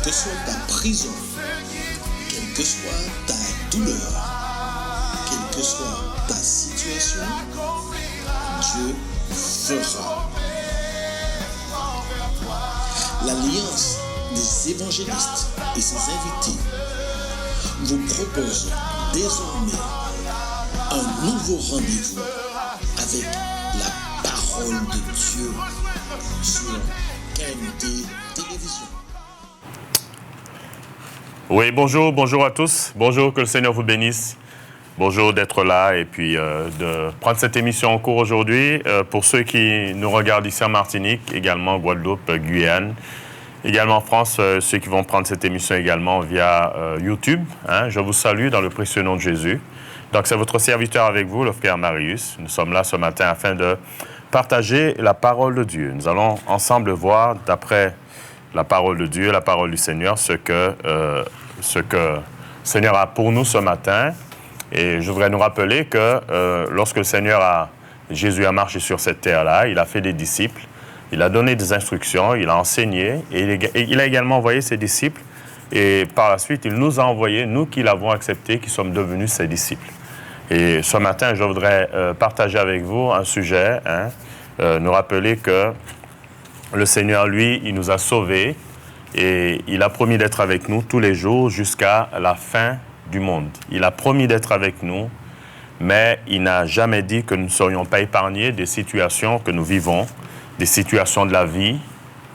que soit ta prison, quelle que soit ta douleur, quelle que soit ta situation, Dieu fera. L'Alliance des évangélistes et ses invités vous propose désormais un nouveau rendez-vous avec la parole de Dieu sur KMT Télévision. Oui, bonjour à tous. Bonjour, que le Seigneur vous bénisse. Bonjour d'être là et puis de prendre cette émission en cours aujourd'hui. Pour ceux qui nous regardent ici en Martinique, également Guadeloupe, Guyane, également en France, ceux qui vont prendre cette émission également via YouTube. Je vous salue dans le précieux nom de Jésus. Donc, c'est votre serviteur avec vous, le frère Marius. Nous sommes là ce matin afin de partager la parole de Dieu. Nous allons ensemble voir, d'après la parole de Dieu, la parole du Seigneur, ce que le Seigneur a pour nous ce matin. Et je voudrais nous rappeler que lorsque Jésus a marché sur cette terre-là, il a fait des disciples, il a donné des instructions, il a enseigné, et il a également envoyé ses disciples. Et par la suite, il nous a envoyés, nous qui l'avons accepté, qui sommes devenus ses disciples. Et ce matin, je voudrais partager avec vous un sujet, nous rappeler que le Seigneur, lui, il nous a sauvés et il a promis d'être avec nous tous les jours jusqu'à la fin du monde. Il a promis d'être avec nous, mais il n'a jamais dit que nous ne serions pas épargnés des situations que nous vivons, des situations de la vie,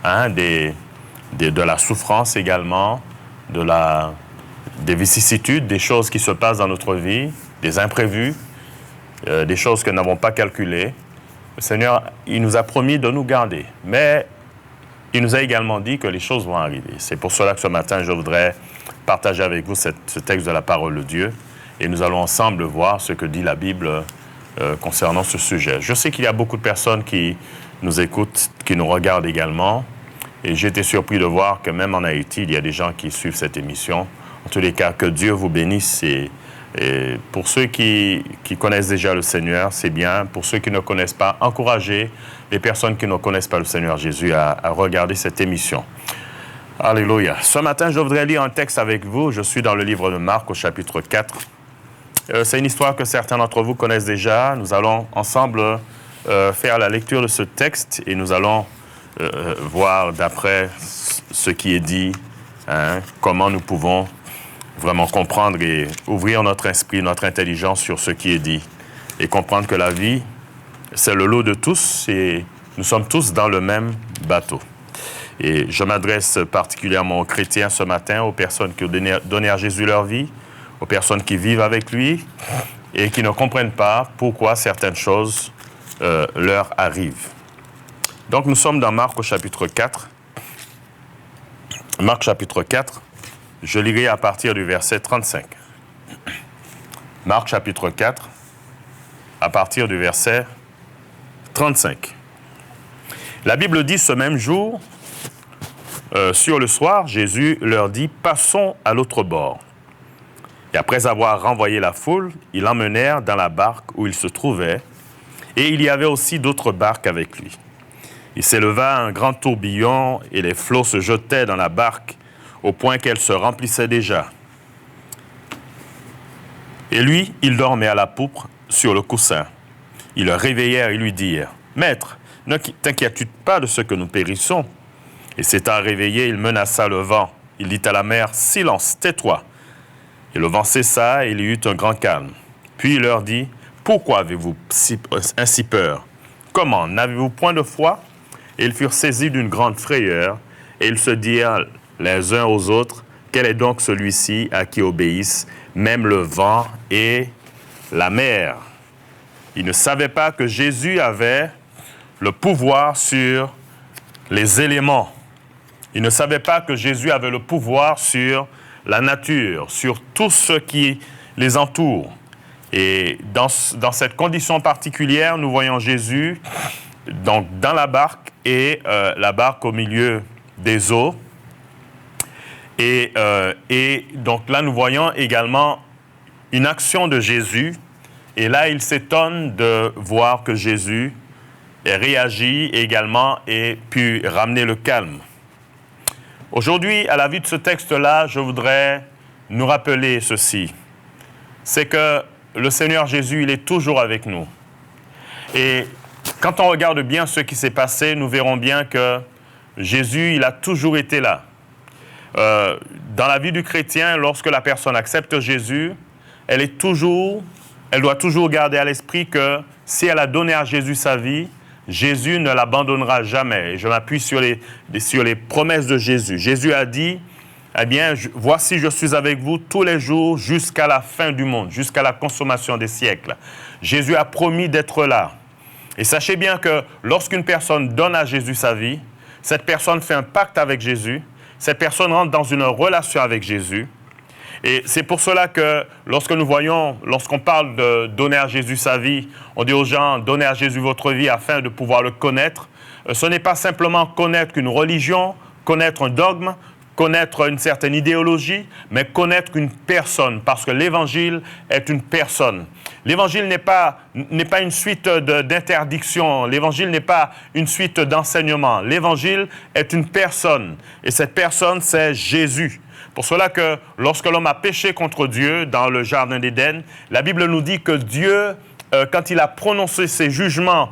de la souffrance également, des vicissitudes, des choses qui se passent dans notre vie, des imprévus, des choses que nous n'avons pas calculées. Le Seigneur, il nous a promis de nous garder, mais il nous a également dit que les choses vont arriver. C'est pour cela que ce matin, je voudrais partager avec vous ce texte de la parole de Dieu et nous allons ensemble voir ce que dit la Bible concernant ce sujet. Je sais qu'il y a beaucoup de personnes qui nous écoutent, qui nous regardent également, et j'ai été surpris de voir que même en Haïti, il y a des gens qui suivent cette émission. En tous les cas, que Dieu vous bénisse. Et pour ceux qui connaissent déjà le Seigneur, c'est bien. Pour ceux qui ne connaissent pas, encouragez les personnes qui ne connaissent pas le Seigneur Jésus à regarder cette émission. Alléluia. Ce matin, je voudrais lire un texte avec vous. Je suis dans le livre de Marc au chapitre 4. C'est une histoire que certains d'entre vous connaissent déjà. Nous allons ensemble faire la lecture de ce texte et nous allons voir d'après ce qui est dit, comment nous pouvons vraiment comprendre et ouvrir notre esprit, notre intelligence sur ce qui est dit et comprendre que la vie, c'est le lot de tous et nous sommes tous dans le même bateau. Et je m'adresse particulièrement aux chrétiens ce matin, aux personnes qui ont donné à Jésus leur vie, aux personnes qui vivent avec lui et qui ne comprennent pas pourquoi certaines choses leur arrivent. Donc nous sommes dans Marc au chapitre 4. Marc chapitre 4. Je lirai à partir du verset 35. Marc chapitre 4, à partir du verset 35. La Bible dit ce même jour, sur le soir, Jésus leur dit « Passons à l'autre bord ». Et après avoir renvoyé la foule, ils l'emmenèrent dans la barque où il se trouvait, et il y avait aussi d'autres barques avec lui. Il s'éleva un grand tourbillon, et les flots se jetaient dans la barque, au point qu'elle se remplissait déjà. Et lui, il dormait à la poupe sur le coussin. Ils le réveillèrent et lui dirent « Maître, ne t'inquiètes-tu pas de ce que nous périssons ?» Et s'étant réveillé, il menaça le vent. Il dit à la mer « Silence, tais-toi !» Et le vent cessa et il y eut un grand calme. Puis il leur dit « Pourquoi avez-vous ainsi peur? Comment, n'avez-vous point de foi ?» Et ils furent saisis d'une grande frayeur et ils se dirent les uns aux autres, « Quel est donc celui-ci à qui obéissent même le vent et la mer ?» Ils ne savaient pas que Jésus avait le pouvoir sur les éléments. Ils ne savaient pas que Jésus avait le pouvoir sur la nature, sur tout ce qui les entoure. Et dans cette condition particulière, nous voyons Jésus donc, dans la barque et la barque au milieu des eaux. Et donc là, nous voyons également une action de Jésus. Et là, il s'étonne de voir que Jésus réagit également et pu ramener le calme. Aujourd'hui, à la vue de ce texte-là, je voudrais nous rappeler ceci. C'est que le Seigneur Jésus, il est toujours avec nous. Et quand on regarde bien ce qui s'est passé, nous verrons bien que Jésus, il a toujours été là. Dans la vie du chrétien, lorsque la personne accepte Jésus, elle doit toujours garder à l'esprit que si elle a donné à Jésus sa vie, Jésus ne l'abandonnera jamais. Et je m'appuie sur les promesses de Jésus. Jésus a dit, eh bien, voici, je suis avec vous tous les jours jusqu'à la fin du monde, jusqu'à la consommation des siècles. Jésus a promis d'être là. Et sachez bien que lorsqu'une personne donne à Jésus sa vie, cette personne fait un pacte avec Jésus, cette personne rentre dans une relation avec Jésus. Et c'est pour cela que lorsqu'on parle de donner à Jésus sa vie, on dit aux gens, donnez à Jésus votre vie afin de pouvoir le connaître. Ce n'est pas simplement connaître une religion, connaître un dogme, connaître une certaine idéologie, mais connaître une personne, parce que l'Évangile est une personne. L'Évangile n'est pas une suite d'interdictions, l'Évangile n'est pas une suite d'enseignements. L'Évangile est une personne, et cette personne, c'est Jésus. Pour cela que lorsque l'homme a péché contre Dieu dans le Jardin d'Éden, la Bible nous dit que Dieu, quand il a prononcé ses jugements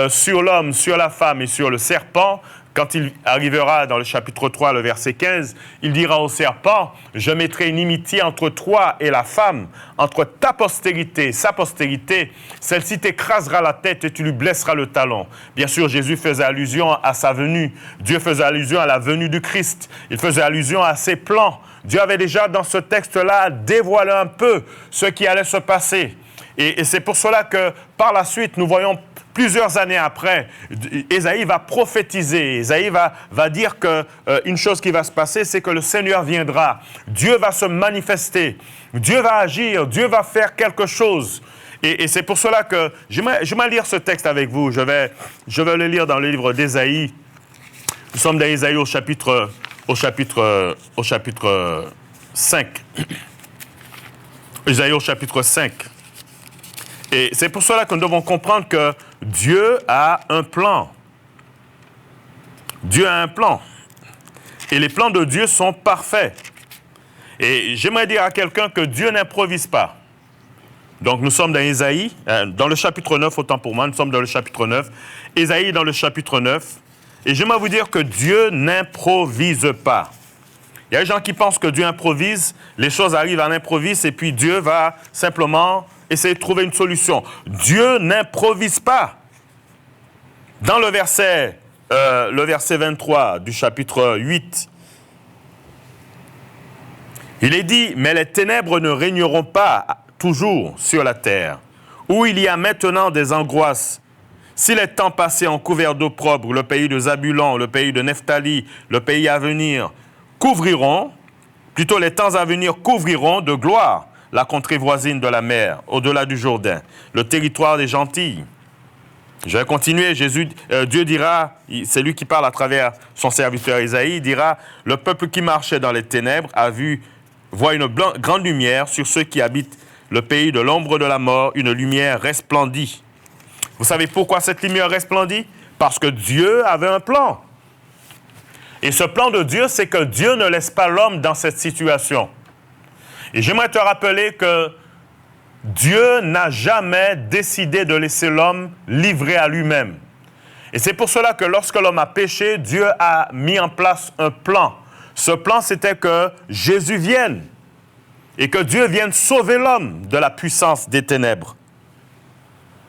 sur l'homme, sur la femme et sur le serpent, quand il arrivera dans le chapitre 3, le verset 15, il dira au serpent, « Je mettrai une inimitié entre toi et la femme, entre ta postérité et sa postérité. Celle-ci t'écrasera la tête et tu lui blesseras le talon. » Bien sûr, Jésus faisait allusion à sa venue. Dieu faisait allusion à la venue du Christ. Il faisait allusion à ses plans. Dieu avait déjà, dans ce texte-là, dévoilé un peu ce qui allait se passer. Et c'est pour cela que, par la suite, nous voyons plusieurs années après, Ésaïe va prophétiser. Ésaïe va dire qu'une chose qui va se passer, c'est que le Seigneur viendra. Dieu va se manifester. Dieu va agir. Dieu va faire quelque chose. Et c'est pour cela que j'aimerais lire ce texte avec vous. Je vais le lire dans le livre d'Ésaïe. Nous sommes dans Ésaïe au chapitre 5. Ésaïe au chapitre 5. Et c'est pour cela que nous devons comprendre que Dieu a un plan. Dieu a un plan. Et les plans de Dieu sont parfaits. Et j'aimerais dire à quelqu'un que Dieu n'improvise pas. Donc nous sommes dans Ésaïe, dans le chapitre 9, autant pour moi, nous sommes dans le chapitre 9. Ésaïe dans le chapitre 9. Et j'aimerais vous dire que Dieu n'improvise pas. Il y a des gens qui pensent que Dieu improvise, les choses arrivent à l'improviste et puis Dieu va simplement essayer de trouver une solution. Dieu n'improvise pas. Dans le verset 23 du chapitre 8, il est dit, « Mais les ténèbres ne régneront pas toujours sur la terre, où il y a maintenant des angoisses. Si les temps passés ont couvert d'opprobre le pays de Zabulon, le pays de Nephtali, le pays à venir, les temps à venir couvriront de gloire la contrée voisine de la mer, au-delà du Jourdain, le territoire des gentils. » Je vais continuer. Dieu dira, c'est lui qui parle à travers son serviteur Isaïe, il dira, « Le peuple qui marchait dans les ténèbres voit une grande lumière sur ceux qui habitent le pays de l'ombre de la mort, une lumière resplendit. » Vous savez pourquoi cette lumière resplendit? Parce que Dieu avait un plan. Et ce plan de Dieu, c'est que Dieu ne laisse pas l'homme dans cette situation. Et j'aimerais te rappeler que Dieu n'a jamais décidé de laisser l'homme livré à lui-même. Et c'est pour cela que lorsque l'homme a péché, Dieu a mis en place un plan. Ce plan, c'était que Jésus vienne et que Dieu vienne sauver l'homme de la puissance des ténèbres.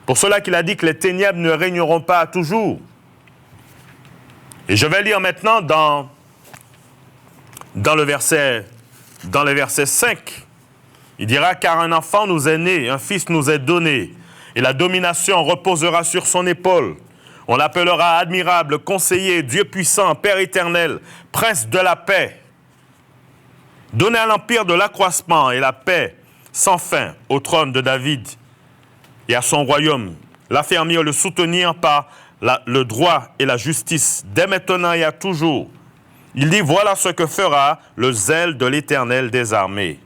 Pour cela qu'il a dit que les ténèbres ne régneront pas toujours. Et je vais lire maintenant dans le verset 5. Il dira, « Car un enfant nous est né, un fils nous est donné, et la domination reposera sur son épaule. On l'appellera admirable, conseiller, Dieu puissant, Père éternel, prince de la paix. Donner à l'empire de l'accroissement et la paix sans fin au trône de David et à son royaume. L'affermir, le soutenir par le droit et la justice, dès maintenant et à toujours. » Il dit, voilà ce que fera le zèle de l'Éternel des armées.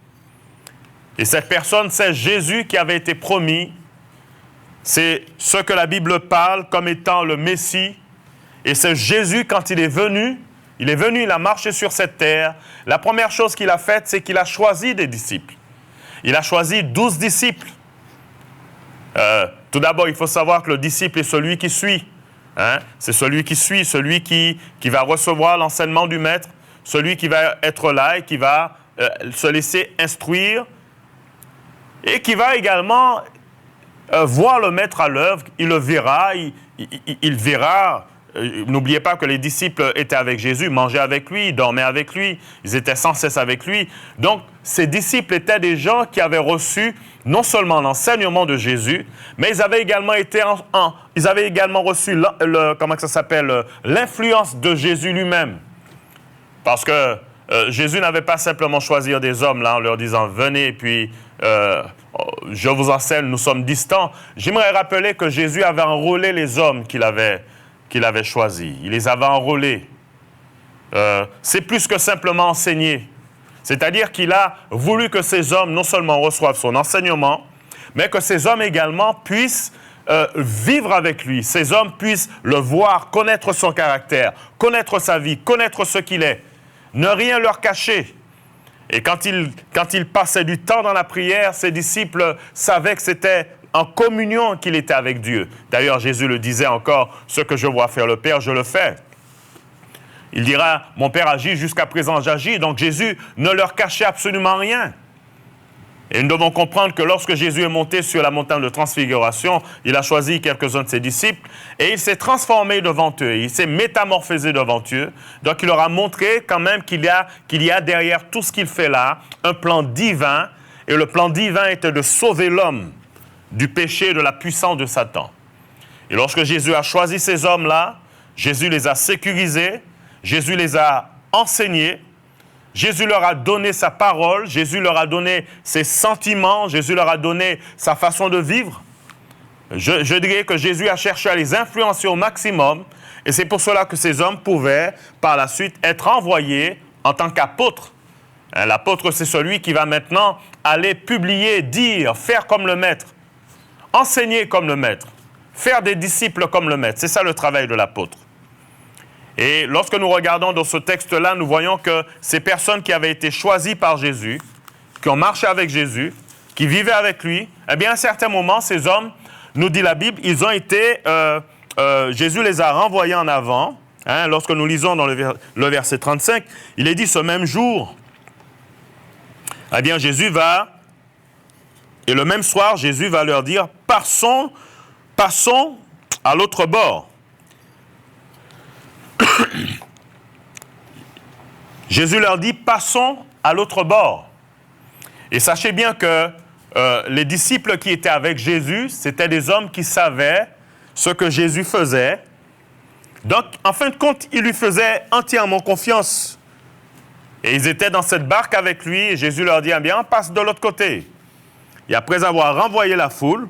Et cette personne, c'est Jésus qui avait été promis. C'est ce que la Bible parle comme étant le Messie. Et c'est Jésus, quand il est venu, il est venu, il a marché sur cette terre. La première chose qu'il a faite, c'est qu'il a choisi des disciples. Il a choisi 12 disciples. Tout d'abord, il faut savoir que le disciple est celui qui suit. Hein? C'est celui qui suit, celui qui va recevoir l'enseignement du maître, celui qui va être là et qui va se laisser instruire et qui va également voir le maître à l'œuvre. Il le verra, il verra. N'oubliez pas que les disciples étaient avec Jésus, mangeaient avec lui, dormaient avec lui, ils étaient sans cesse avec lui. Donc, ces disciples étaient des gens qui avaient reçu non seulement l'enseignement de Jésus, mais ils avaient également reçu l'influence de Jésus lui-même. Parce que Jésus n'avait pas simplement choisi des hommes là, en leur disant « Venez, et puis je vous enseigne, nous sommes distants ». J'aimerais rappeler que Jésus avait enrôlé les hommes qu'il avait choisis. Il les avait enrôlés. C'est plus que simplement enseigner. C'est-à-dire qu'il a voulu que ces hommes non seulement reçoivent son enseignement, mais que ces hommes également puissent vivre avec lui. Ces hommes puissent le voir, connaître son caractère, connaître sa vie, connaître ce qu'il est. Ne rien leur cacher. Et quand il passait du temps dans la prière, ses disciples savaient que c'était en communion qu'il était avec Dieu. D'ailleurs, Jésus le disait encore, « Ce que je vois faire le Père, je le fais ». Il dira, « Mon Père agit, jusqu'à présent j'agis ». Donc Jésus ne leur cachait absolument rien. Et nous devons comprendre que lorsque Jésus est monté sur la montagne de transfiguration, il a choisi quelques-uns de ses disciples et il s'est transformé devant eux, il s'est métamorphosé devant eux. Donc il leur a montré quand même qu'il y a derrière tout ce qu'il fait là, un plan divin. Et le plan divin était de sauver l'homme du péché et de la puissance de Satan. Et lorsque Jésus a choisi ces hommes-là, Jésus les a sécurisés, Jésus les a enseignés, Jésus leur a donné sa parole, Jésus leur a donné ses sentiments, Jésus leur a donné sa façon de vivre. Je dirais que Jésus a cherché à les influencer au maximum et c'est pour cela que ces hommes pouvaient par la suite être envoyés en tant qu'apôtres. L'apôtre, c'est celui qui va maintenant aller publier, dire, faire comme le maître, enseigner comme le maître, faire des disciples comme le maître. C'est ça le travail de l'apôtre. Et lorsque nous regardons dans ce texte-là, nous voyons que ces personnes qui avaient été choisies par Jésus, qui ont marché avec Jésus, qui vivaient avec lui, eh bien, à un certain moment, ces hommes, nous dit la Bible, ils ont été, Jésus les a renvoyés en avant. Hein, lorsque nous lisons dans le verset 35, il est dit ce même jour, eh bien, Jésus va, et le même soir, Jésus va leur dire, passons à l'autre bord. Jésus leur dit, passons à l'autre bord. Et sachez bien que les disciples qui étaient avec Jésus, c'était des hommes qui savaient ce que Jésus faisait. Donc, en fin de compte, ils lui faisaient entièrement confiance. Et ils étaient dans cette barque avec lui, et Jésus leur dit, eh bien, passe de l'autre côté. Et après avoir renvoyé la foule,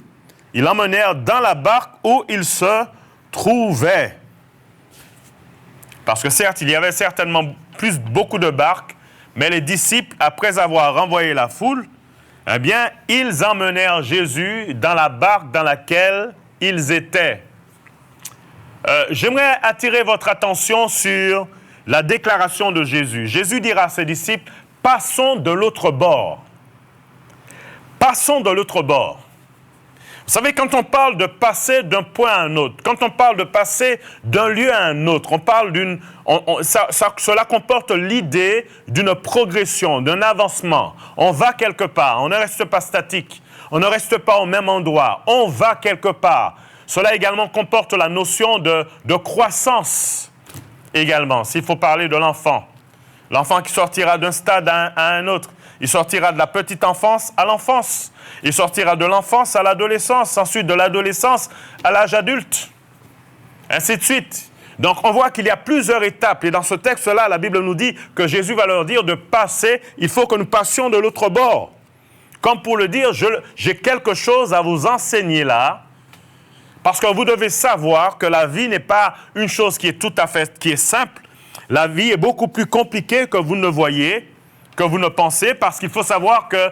ils l'emmenèrent dans la barque où il se trouvait. Parce que certes, il y avait certainement beaucoup de barques, mais les disciples, après avoir renvoyé la foule, eh bien, ils emmenèrent Jésus dans la barque dans laquelle ils étaient. J'aimerais attirer votre attention sur la déclaration de Jésus. Jésus dira à ses disciples, « Passons de l'autre bord. » Passons de l'autre bord. Vous savez, quand on parle de passer d'un point à un autre, quand on parle de passer d'un lieu à un autre, on parle cela comporte l'idée d'une progression, d'un avancement. On va quelque part, on ne reste pas statique, on ne reste pas au même endroit, on va quelque part. Cela également comporte la notion de croissance également, s'il faut parler de l'enfant. L'enfant qui sortira d'un stade à un autre. Il sortira de la petite enfance à l'enfance. Il sortira de l'enfance à l'adolescence, ensuite de l'adolescence à l'âge adulte. Ainsi de suite. Donc, on voit qu'il y a plusieurs étapes. Et dans ce texte-là, la Bible nous dit que Jésus va leur dire de passer, il faut que nous passions de l'autre bord. Comme pour le dire, j'ai quelque chose à vous enseigner là, parce que vous devez savoir que la vie n'est pas une chose qui est simple. La vie est beaucoup plus compliquée que vous ne le voyez. que vous ne pensez, parce qu'il faut savoir que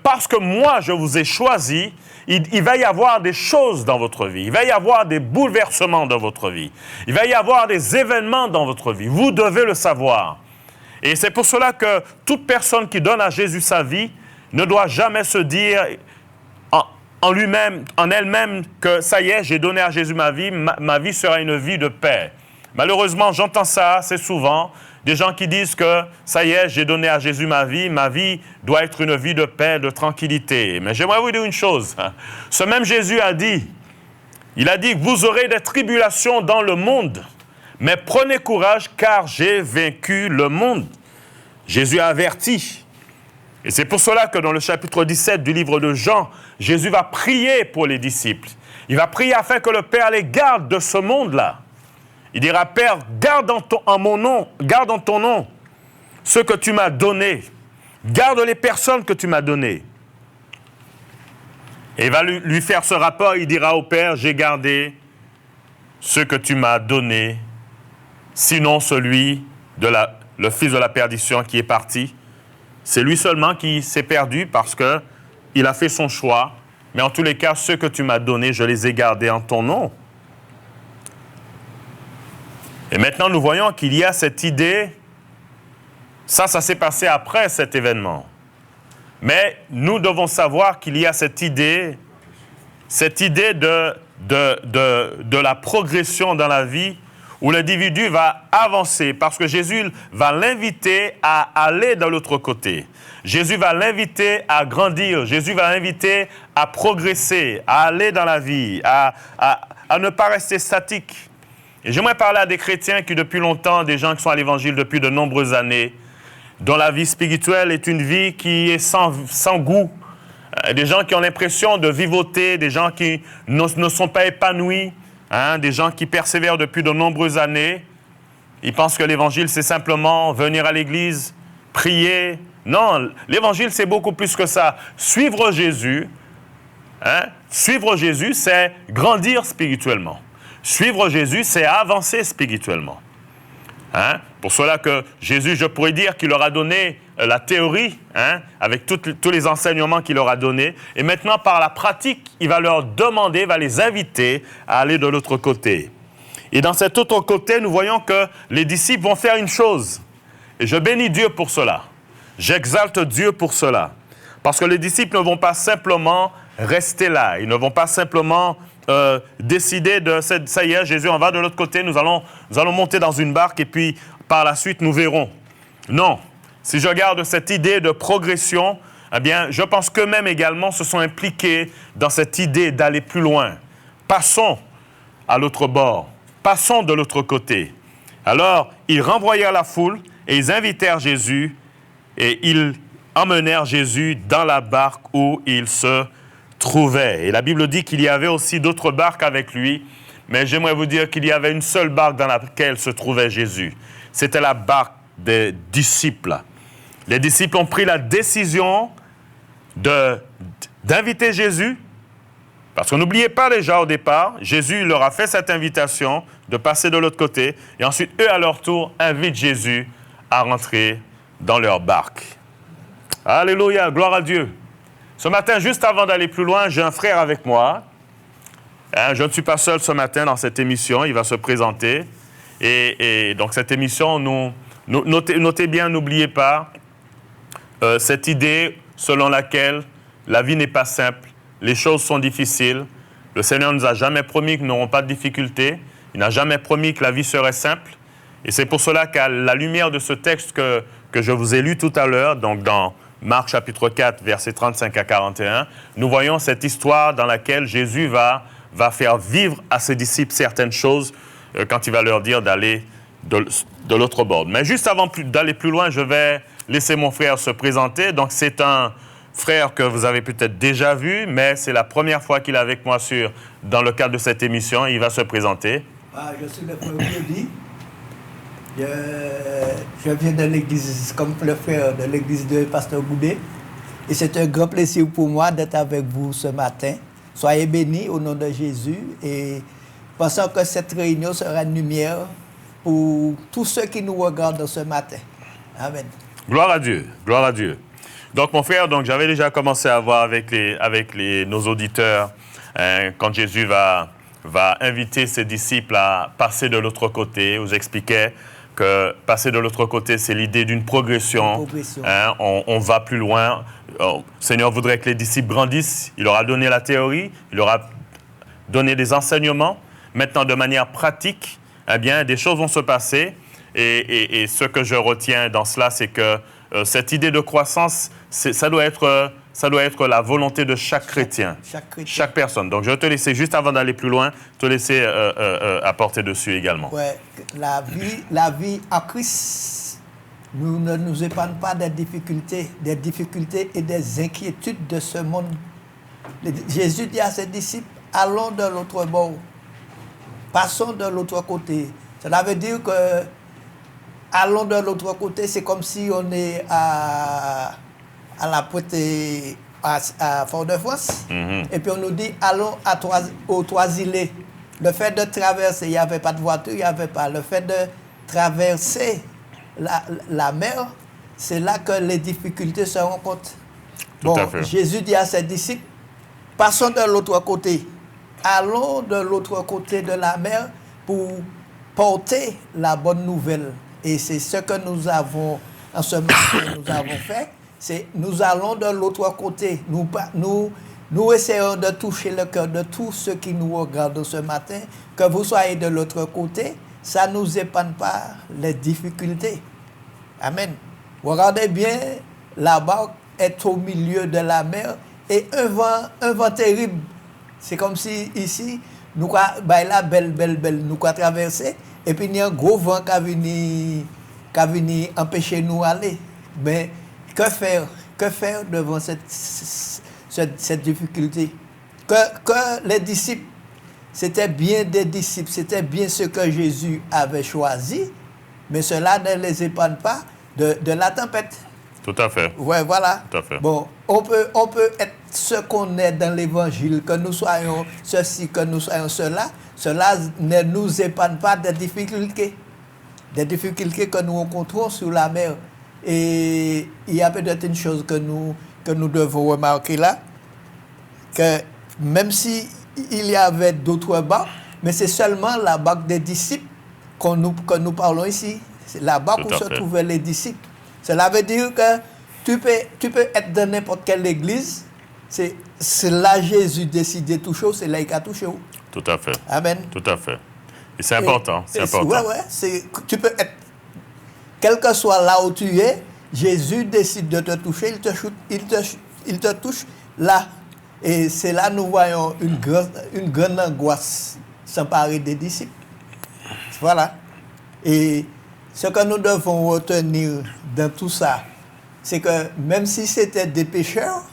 parce que moi, je vous ai choisi, il va y avoir des choses dans votre vie. Il va y avoir des bouleversements dans votre vie. Il va y avoir des événements dans votre vie. Vous devez le savoir. Et c'est pour cela que toute personne qui donne à Jésus sa vie ne doit jamais se dire en lui-même, en elle-même, que ça y est, j'ai donné à Jésus ma vie, ma vie sera une vie de paix. Malheureusement, j'entends ça assez souvent, des gens qui disent que ça y est, j'ai donné à Jésus ma vie doit être une vie de paix, de tranquillité. Mais j'aimerais vous dire une chose, ce même Jésus a dit, il a dit, vous aurez des tribulations dans le monde, mais prenez courage car j'ai vaincu le monde. Jésus a averti. Et c'est pour cela que dans le chapitre 17 du livre de Jean, Jésus va prier pour les disciples. Il va prier afin que le Père les garde de ce monde-là. Il dira, Père, garde en ton nom ce que tu m'as donné. Garde les personnes que tu m'as données. Et il va lui faire ce rapport, il dira au Père, j'ai gardé ce que tu m'as donné, sinon celui le fils de la perdition qui est parti. C'est lui seulement qui s'est perdu parce qu'il a fait son choix. Mais en tous les cas, ceux que tu m'as donnés, je les ai gardés en ton nom. Et maintenant, nous voyons qu'il y a cette idée, ça s'est passé après cet événement. Mais nous devons savoir qu'il y a cette idée de la progression dans la vie, où l'individu va avancer parce que Jésus va l'inviter à aller de l'autre côté. Jésus va l'inviter à grandir. Jésus va l'inviter à progresser, à aller dans la vie, à ne pas rester statique. Et j'aimerais parler à des chrétiens qui depuis longtemps, des gens qui sont à l'Évangile depuis de nombreuses années, dont la vie spirituelle est une vie qui est sans goût. Des gens qui ont l'impression de vivoter, des gens qui ne sont pas épanouis. Des gens qui persévèrent depuis de nombreuses années. Ils pensent que l'Évangile, c'est simplement venir à l'Église, prier. Non, l'Évangile, c'est beaucoup plus que ça. Suivre Jésus, c'est grandir spirituellement. Suivre Jésus, c'est avancer spirituellement. Pour cela que Jésus, je pourrais dire qu'il leur a donné la théorie, avec tous les enseignements qu'il leur a donnés. Et maintenant, par la pratique, il va leur demander, va les inviter à aller de l'autre côté. Et dans cet autre côté, nous voyons que les disciples vont faire une chose. Et je bénis Dieu pour cela. J'exalte Dieu pour cela. Parce que les disciples ne vont pas simplement rester là. Ils ne vont pas simplement décider de ça y est, Jésus, on va de l'autre côté, nous allons monter dans une barque et puis par la suite, nous verrons. Non. Si je regarde cette idée de progression, eh bien, je pense qu'eux-mêmes également se sont impliqués dans cette idée d'aller plus loin. Passons à l'autre bord. Passons de l'autre côté. Alors, ils renvoyèrent la foule et ils invitèrent Jésus et ils emmenèrent Jésus dans la barque où il se trouvait. Et la Bible dit qu'il y avait aussi d'autres barques avec lui, mais j'aimerais vous dire qu'il y avait une seule barque dans laquelle se trouvait Jésus. C'était la barque des disciples. Les disciples ont pris la décision d'inviter Jésus, parce que n'oubliez pas déjà au départ, Jésus leur a fait cette invitation de passer de l'autre côté, et ensuite eux à leur tour invitent Jésus à rentrer dans leur barque. Alléluia, gloire à Dieu. Ce matin, juste avant d'aller plus loin, j'ai un frère avec moi. Je ne suis pas seul ce matin dans cette émission, il va se présenter. Et donc cette émission, notez bien, n'oubliez pas cette idée selon laquelle la vie n'est pas simple, les choses sont difficiles. Le Seigneur ne nous a jamais promis que nous n'aurons pas de difficultés. Il n'a jamais promis que la vie serait simple. Et c'est pour cela qu'à la lumière de ce texte que je vous ai lu tout à l'heure, donc dans Marc chapitre 4, versets 35 à 41, nous voyons cette histoire dans laquelle Jésus va faire vivre à ses disciples certaines choses quand il va leur dire d'aller de l'autre bord. Mais juste avant d'aller plus loin, je vais laisser mon frère se présenter. Donc c'est un frère que vous avez peut-être déjà vu, mais c'est la première fois qu'il est avec moi dans le cadre de cette émission. Il va se présenter. Je suis le frère Rudy. Je viens de l'église, comme le frère de l'église de Pasteur Boudet. Et c'est un grand plaisir pour moi d'être avec vous ce matin. Soyez bénis au nom de Jésus et pensons que cette réunion sera une lumière pour tous ceux qui nous regardent ce matin. Amen. Gloire à Dieu, gloire à Dieu. Donc, mon frère, j'avais déjà commencé à voir avec nos auditeurs quand Jésus va inviter ses disciples à passer de l'autre côté. Vous expliquait que passer de l'autre côté, c'est l'idée d'une progression. On va plus loin. Le Seigneur voudrait que les disciples grandissent. Il leur a donné la théorie, il leur a donné des enseignements. Maintenant, de manière pratique, eh bien, des choses vont se passer. Et ce que je retiens dans cela, c'est que cette idée de croissance, ça doit être la volonté de chaque chrétien, chaque personne. Donc, je vais te laisser, juste avant d'aller plus loin, te laisser apporter dessus également. Oui, la vie en Christ ne nous épargne pas des difficultés et des inquiétudes de ce monde. Jésus dit à ses disciples, allons de l'autre bord, passons de l'autre côté. Cela veut dire que allons de l'autre côté, c'est comme si on est à la Pointe à Fort-de-France. Et puis on nous dit, allons aux Trois-Îlets. Le fait de traverser, il n'y avait pas de voiture, il n'y avait pas. Le fait de traverser la mer, c'est là que les difficultés se rencontrent. Bon, Jésus dit à ses disciples, passons de l'autre côté. Allons de l'autre côté de la mer pour porter la bonne nouvelle. Et c'est ce que nous avons, en ce matin, nous avons fait. C'est nous allons de l'autre côté. Nous essayons de toucher le cœur de tous ceux qui nous regardent ce matin. Que vous soyez de l'autre côté, ça ne nous épargne pas les difficultés. Amen. Vous regardez bien, la barque est au milieu de la mer et un vent terrible. C'est comme si ici, nous avons la belle, nous avons traversé. Et puis il y a un gros vent qui a venu empêcher nous d'aller. Mais que faire devant cette difficulté? Que les disciples, c'était bien des disciples, c'était bien ce que Jésus avait choisi, mais cela ne les épargne pas de la tempête. Tout à fait. Ouais, voilà. Tout à fait. Bon, on peut être ce qu'on est dans l'évangile, que nous soyons ceci, que nous soyons cela ne nous épargne pas des difficultés que nous rencontrons sur la mer. Et il y a peut-être une chose que nous devons remarquer là, que même si il y avait d'autres barques, mais c'est seulement la barque des disciples que nous parlons ici. C'est la barque où se trouvaient les disciples. Cela veut dire que tu peux être dans n'importe quelle église. C'est là Jésus décide de toucher, c'est là qu'il a touché. Tout à fait. Amen. Tout à fait. Et c'est important. C'est important. Ouais. Tu peux être, quel que soit là où tu es, Jésus décide de te toucher, il te touche là. Et c'est là que nous voyons une grande angoisse s'emparer des disciples. Voilà. Et ce que nous devons retenir dans tout ça, c'est que même si c'était des pécheurs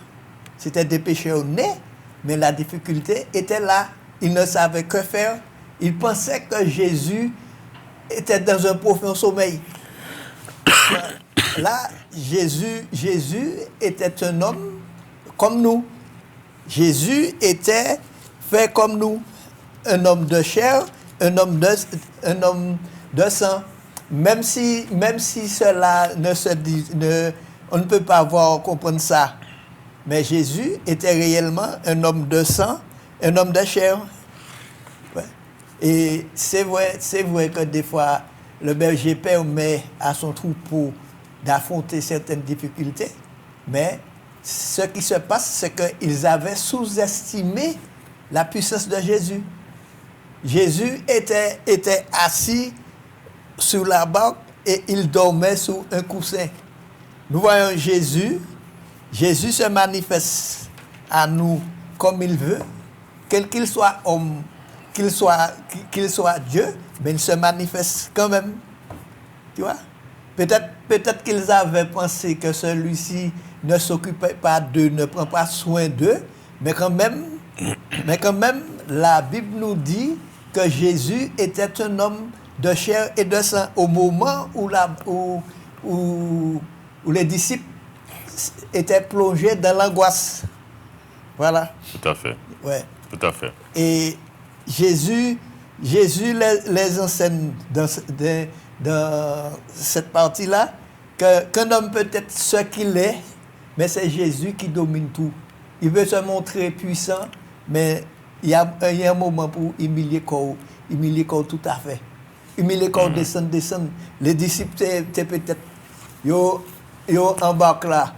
nés, mais la difficulté était là. Ils ne savaient que faire. Ils pensaient que Jésus était dans un profond sommeil. Là, Jésus était un homme comme nous. Jésus était fait comme nous. Un homme de chair, un homme de sang. Même si cela ne se dit, on ne peut pas comprendre ça. Mais Jésus était réellement un homme de sang, un homme de chair. Ouais. Et c'est vrai que des fois, le berger permet à son troupeau d'affronter certaines difficultés, mais ce qui se passe, c'est qu'ils avaient sous-estimé la puissance de Jésus. Jésus était assis sur la barque et il dormait sous un coussin. Nous voyons Jésus se manifeste à nous comme il veut, quel qu'il soit homme, qu'il soit Dieu, mais il se manifeste quand même. Tu vois? Peut-être qu'ils avaient pensé que celui-ci ne s'occupait pas d'eux, ne prend pas soin d'eux, mais quand même, la Bible nous dit que Jésus était un homme de chair et de sang au moment où les disciples étaient plongés dans l'angoisse. Voilà. Tout à fait. Ouais. Tout à fait. Et Jésus les enseigne dans cette partie-là qu'un homme peut être ce qu'il est, mais c'est Jésus qui domine tout. Il veut se montrer puissant, mais il y a un moment pour humilier corps tout à fait. Humilier corps, descendre. Les disciples, c'est peut-être, yo embarque là,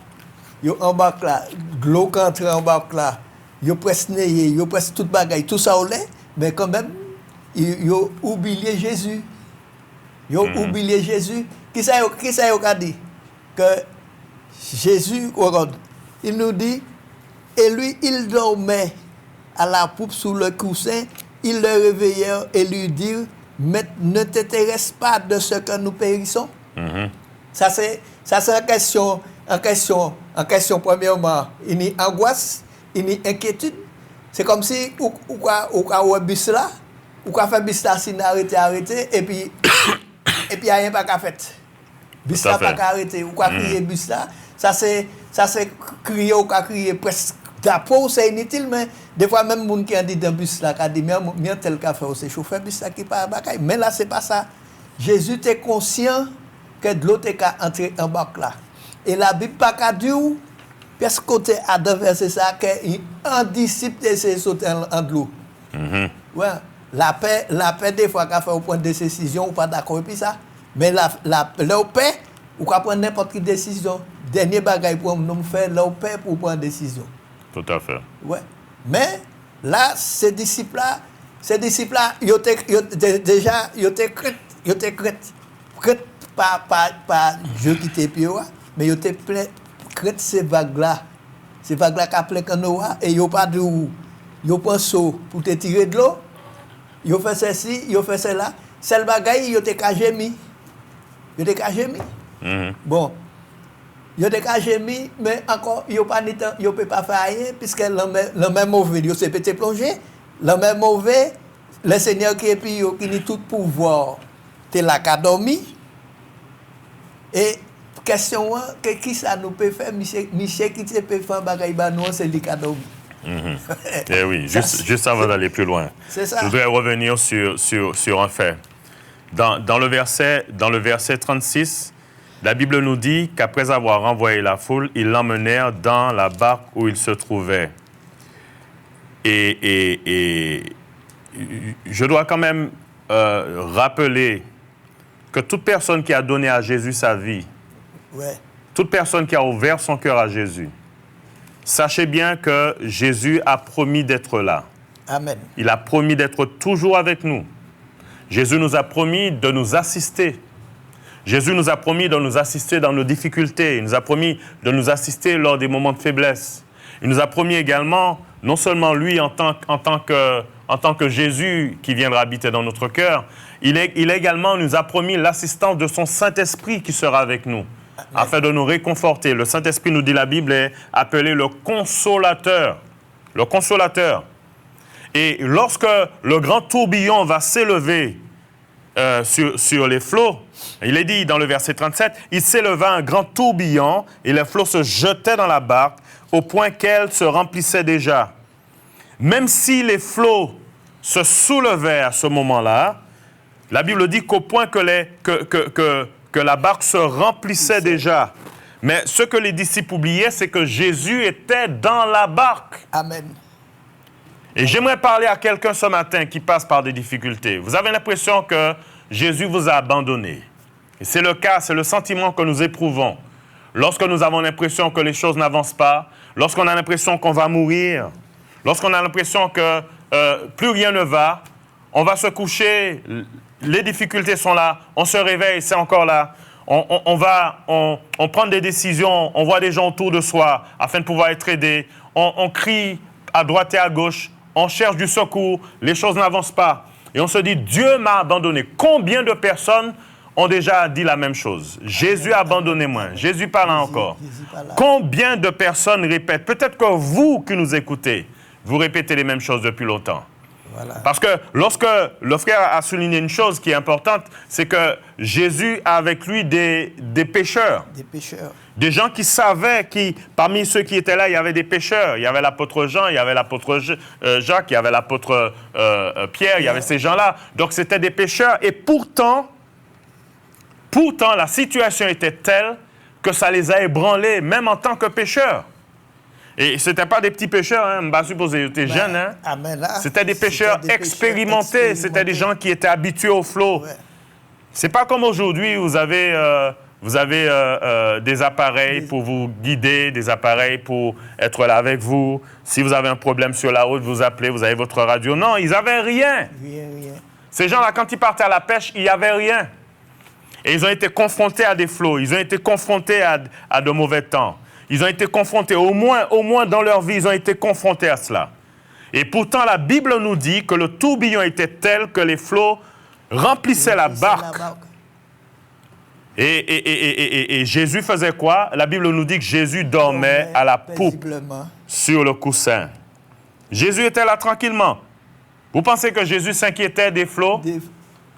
l'eau qui entre en barque là, yo presque néé, yo presque toute bagaille, tout ça au lait, mais quand même, yo oublié Jésus. Oublié Jésus. Qui ça a dit? Que Jésus, regarde, il nous dit, et lui, il dormait à la poupe sous le coussin, il le réveillait et lui dit, mais ne t'intéresse pas de ce que nous périssons. Ça c'est en question premièrement, il y a angoisse, il y a inquiétude. C'est comme si ou bus là, ou fait bus là si arrêté et puis il y a rien pas qu'à fait. Bus là pas arrêté ou crier bus là, ça c'est crier ou crier presque d'après c'est inutile, mais des fois même moun qui a dit dans bus là, qui a dit mais tel café c'est chauffeur bus là qui pas bagaille, mais là c'est pas ça. Jésus était conscient que de l'autre est entré en barque là. Et la Bible pas qu'à dire parce que côté Adam verset ça que un disciple c'est sauter en de l'eau. Ouais, la paix des fois qu'a fait au point de décision ou pas d'accord et puis ça, mais leur paix ou qu'a prendre n'importe quelle décision. Dernier bagaille pour nous faire leur paix pour prendre décision. Tout à fait. Ouais. Mais là ces disciples là, ils étaient crête pas Dieu qui était pied mais ils étaient crête ces vagues là qui appellent canoa et ils pas de où ils prend saut pour te tirer de l'eau, ils fait ceci, ils fait cela, celle bagaille ils étaient gémi. Bon, ils étaient gémi mais encore ils peut pas faire rien puisque le même mauvais ils s'est pété plongé, le même mauvais le Seigneur qui est puis qui ni tout pouvoir t'es là qu'a dormi. Et question qui ça nous peut faire Michel qui peut faire bagaille ba nous c'est lui qu'a dormi. Eh oui, juste avant d'aller plus loin. C'est ça. Je voudrais revenir sur un fait. Dans le verset 36, la Bible nous dit qu'après avoir renvoyé la foule, ils l'emmenèrent dans la barque où il se trouvait. Et je dois quand même rappeler que toute personne qui a donné à Jésus sa vie, toute personne qui a ouvert son cœur à Jésus, sachez bien que Jésus a promis d'être là. Amen. Il a promis d'être toujours avec nous. Jésus nous a promis de nous assister. Jésus nous a promis de nous assister dans nos difficultés. Il nous a promis de nous assister lors des moments de faiblesse. Il nous a promis également, non seulement lui en tant que Jésus qui viendra habiter dans notre cœur, il également nous a promis l'assistance de son Saint-Esprit qui sera avec nous, afin de nous réconforter. Le Saint-Esprit, nous dit la Bible, est appelé le Consolateur. Le Consolateur. Et lorsque le grand tourbillon va s'élever sur les flots, il est dit dans le verset 37, il s'éleva un grand tourbillon et les flots se jetaient dans la barque au point qu'elle se remplissait déjà. Même si les flots se soulevaient à ce moment-là, la Bible dit qu'au point que la barque se remplissait déjà. Mais ce que les disciples oubliaient, c'est que Jésus était dans la barque. Amen. Et j'aimerais parler à quelqu'un ce matin qui passe par des difficultés. Vous avez l'impression que Jésus vous a abandonné. Et c'est le cas, c'est le sentiment que nous éprouvons. Lorsque nous avons l'impression que les choses n'avancent pas, lorsqu'on a l'impression qu'on va mourir, lorsqu'on a l'impression que plus rien ne va, on va se coucher, les difficultés sont là, on se réveille, c'est encore là. On prend des décisions, on voit des gens autour de soi afin de pouvoir être aidés. On crie à droite et à gauche, on cherche du secours, les choses n'avancent pas. Et on se dit, Dieu m'a abandonné. Combien de personnes ont déjà dit la même chose? Jésus a abandonné moi. Jésus parle encore. Combien de personnes répètent? Peut-être que vous qui nous écoutez, vous répétez les mêmes choses depuis longtemps. Voilà. Parce que lorsque le frère a souligné une chose qui est importante, c'est que Jésus a avec lui des pécheurs. Des pécheurs. Des gens qui savaient, parmi ceux qui étaient là, il y avait des pécheurs. Il y avait l'apôtre Jean, il y avait l'apôtre Jacques, il y avait l'apôtre Pierre, il y avait ces gens-là. Donc c'était des pécheurs. Et pourtant, la situation était telle que ça les a ébranlés, même en tant que pécheurs. Et ce n'étaient pas des petits pécheurs, hein, je ne vais pas supposer, ils étaient jeunes. Hein. C'était des pécheurs expérimentés, c'était des gens qui étaient habitués au flot. Ouais. Ce n'est pas comme aujourd'hui, vous avez des appareils pour vous guider, des appareils pour être là avec vous. Si vous avez un problème sur la route, vous appelez, vous avez votre radio. Non, ils n'avaient rien. Rien. Ces gens-là, quand ils partaient à la pêche, il n'y avait rien. Et ils ont été confrontés à des flots, ils ont été confrontés à de mauvais temps. Ils ont été confrontés, au moins dans leur vie, ils ont été confrontés à cela. Et pourtant, la Bible nous dit que le tourbillon était tel que les flots remplissaient la barque. Et Jésus faisait quoi? La Bible nous dit que Jésus dormait à la poupe sur le coussin. Jésus était là tranquillement. Vous pensez que Jésus s'inquiétait des flots?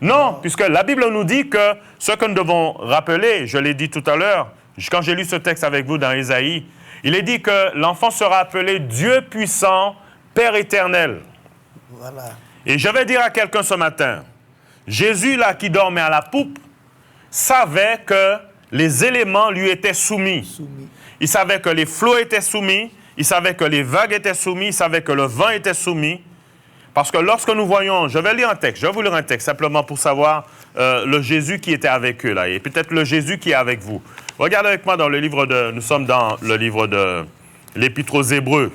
Non, puisque la Bible nous dit que ce que nous devons rappeler, je l'ai dit tout à l'heure, quand j'ai lu ce texte avec vous dans Ésaïe, il est dit que l'enfant sera appelé Dieu puissant, Père éternel. Voilà. Et je vais dire à quelqu'un ce matin, Jésus, là, qui dormait à la poupe, savait que les éléments lui étaient soumis. Il savait que les flots étaient soumis, il savait que les vagues étaient soumises, il savait que le vent était soumis. Parce que lorsque nous voyons, je vais vous lire un texte simplement pour savoir le Jésus qui était avec eux là, et peut-être le Jésus qui est avec vous. Regardez avec moi nous sommes dans le livre de l'Épître aux Hébreux.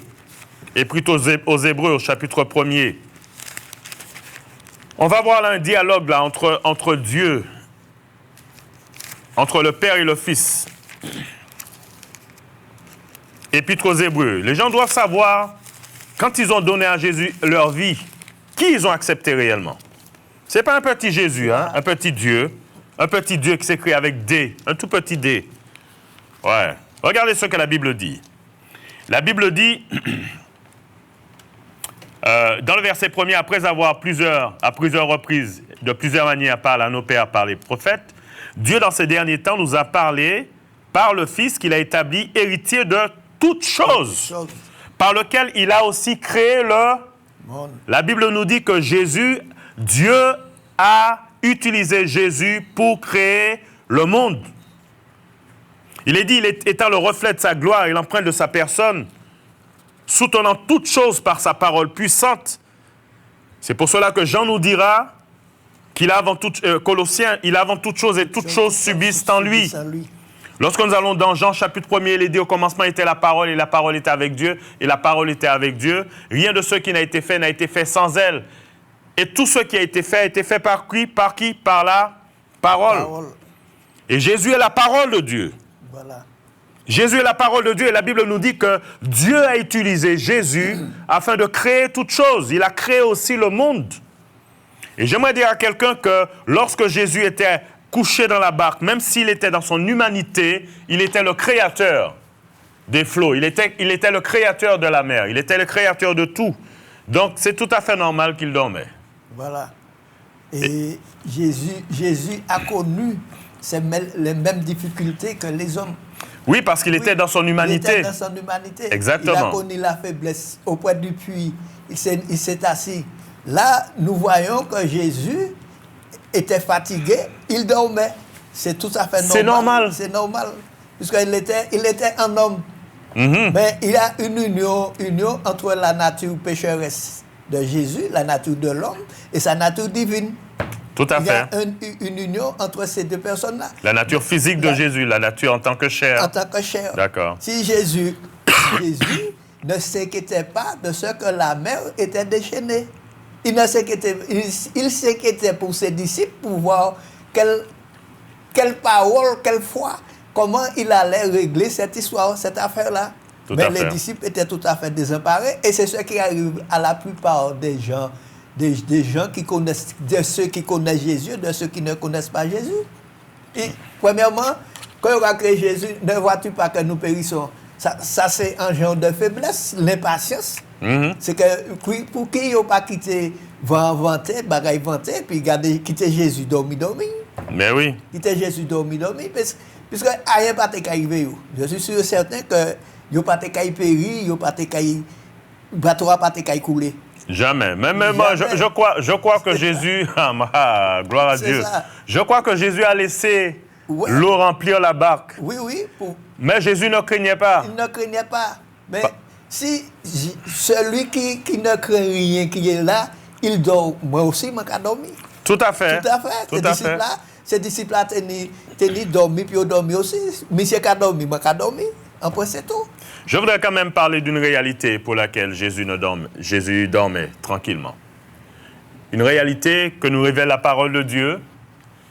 Épître aux Hébreux au chapitre 1er. On va voir là un dialogue là entre Dieu, entre le Père et le Fils. Épître aux Hébreux. Les gens doivent savoir, quand ils ont donné à Jésus leur vie, qui ils ont accepté réellement. Ce n'est pas un petit Jésus, hein? Un petit Dieu qui s'écrit avec D, un tout petit D. Ouais. Regardez ce que la Bible dit. La Bible dit, dans le verset 1er, après avoir à plusieurs reprises, de plusieurs manières parlé à nos pères par les prophètes, Dieu, dans ces derniers temps, nous a parlé par le Fils qu'il a établi héritier de toutes choses, par lequel il a aussi créé le monde. La Bible nous dit que Dieu a utilisé Jésus pour créer le monde. Il est dit, étant le reflet de sa gloire et l'empreinte de sa personne, soutenant toutes choses par sa parole puissante. C'est pour cela que Jean nous dira qu'il a avant Colossiens, il a avant toute chose et toutes choses subsistent en lui. Lorsque nous allons dans Jean chapitre 1er, il est dit au commencement était la parole et la parole était avec Dieu et la parole était avec Dieu. Rien de ce qui n'a été fait sans elle. Et tout ce qui a été fait par qui? Par la parole. Et Jésus est la parole de Dieu. Voilà. Jésus est la parole de Dieu et la Bible nous dit que Dieu a utilisé Jésus afin de créer toutes choses. Il a créé aussi le monde. Et j'aimerais dire à quelqu'un que lorsque Jésus était couché dans la barque, même s'il était dans son humanité, il était le créateur des flots. Il était le créateur de la mer. Il était le créateur de tout. Donc, c'est tout à fait normal qu'il dormait. Voilà. Et Jésus a connu les mêmes difficultés que les hommes. Oui, parce qu'il était dans son humanité. Il était dans son humanité. Exactement. Il a connu la faiblesse au point du puits. Il s'est assis. Là, nous voyons que Jésus était fatigué, il dormait. C'est tout à fait normal. C'est normal. C'est normal. Puisqu'il était un homme. Mm-hmm. Mais il y a une union entre la nature pécheresse de Jésus, la nature de l'homme, et sa nature divine. Tout à fait. Il y a une union entre ces deux personnes-là. La nature physique de Jésus, la nature en tant que chair. En tant que chair. D'accord. Si Jésus ne s'inquiétait pas de ce que la mer était déchaînée. Il s'inquiétait pour ses disciples pour voir quelle parole, quelle foi, comment il allait régler cette histoire, cette affaire-là. Mais les disciples étaient tout à fait désemparés et c'est ce qui arrive à la plupart des gens, des gens qui connaissent, de ceux qui connaissent Jésus, de ceux qui ne connaissent pas Jésus. Et, premièrement, quand on a créé Jésus, ne vois-tu pas que nous périssons? Ça c'est un genre de faiblesse, l'impatience. Mm-hmm. C'est que pour qui ils n'ont pas quitté vanter, bagaille vanter, puis quitter Jésus dormi. Mais oui. Quitter Jésus dormi, puisque rien pas arrivé. Je suis sûr certain que ils n'ont pas péri, ils n'ont pas bateau pas coulé. Jamais. Même moi, je crois que Jésus, gloire à Dieu. Ça. Je crois que Jésus a laissé Ouais. l'eau remplir la barque. Oui, oui. Mais Jésus ne craignait pas. Il ne craignait pas. Mais si celui qui ne craint rien, qui est là, il dort, moi aussi, je vais dormir. Tout à fait. Tout à fait. Ces disciples-là, tenaient dormi, puis ils dormi aussi. Monsieur qui a dormi, moi qui a dormi. Après, c'est tout. Je voudrais quand même parler d'une réalité pour laquelle Jésus dormait tranquillement. Une réalité que nous révèle la parole de Dieu,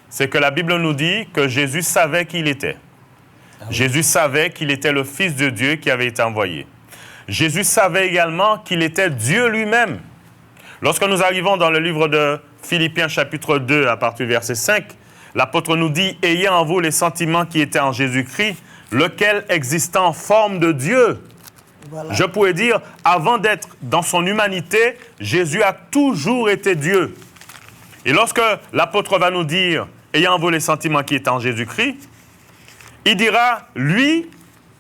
c'est que la Bible nous dit que Jésus savait qui il était. Jésus savait qu'il était le Fils de Dieu qui avait été envoyé. Jésus savait également qu'il était Dieu lui-même. Lorsque nous arrivons dans le livre de Philippiens chapitre 2, à partir du verset 5, l'apôtre nous dit « Ayez en vous les sentiments qui étaient en Jésus-Christ, lequel existant en forme de Dieu. » Voilà. Je pourrais dire, avant d'être dans son humanité, Jésus a toujours été Dieu. Et lorsque l'apôtre va nous dire « Ayez en vous les sentiments qui étaient en Jésus-Christ », il dira, lui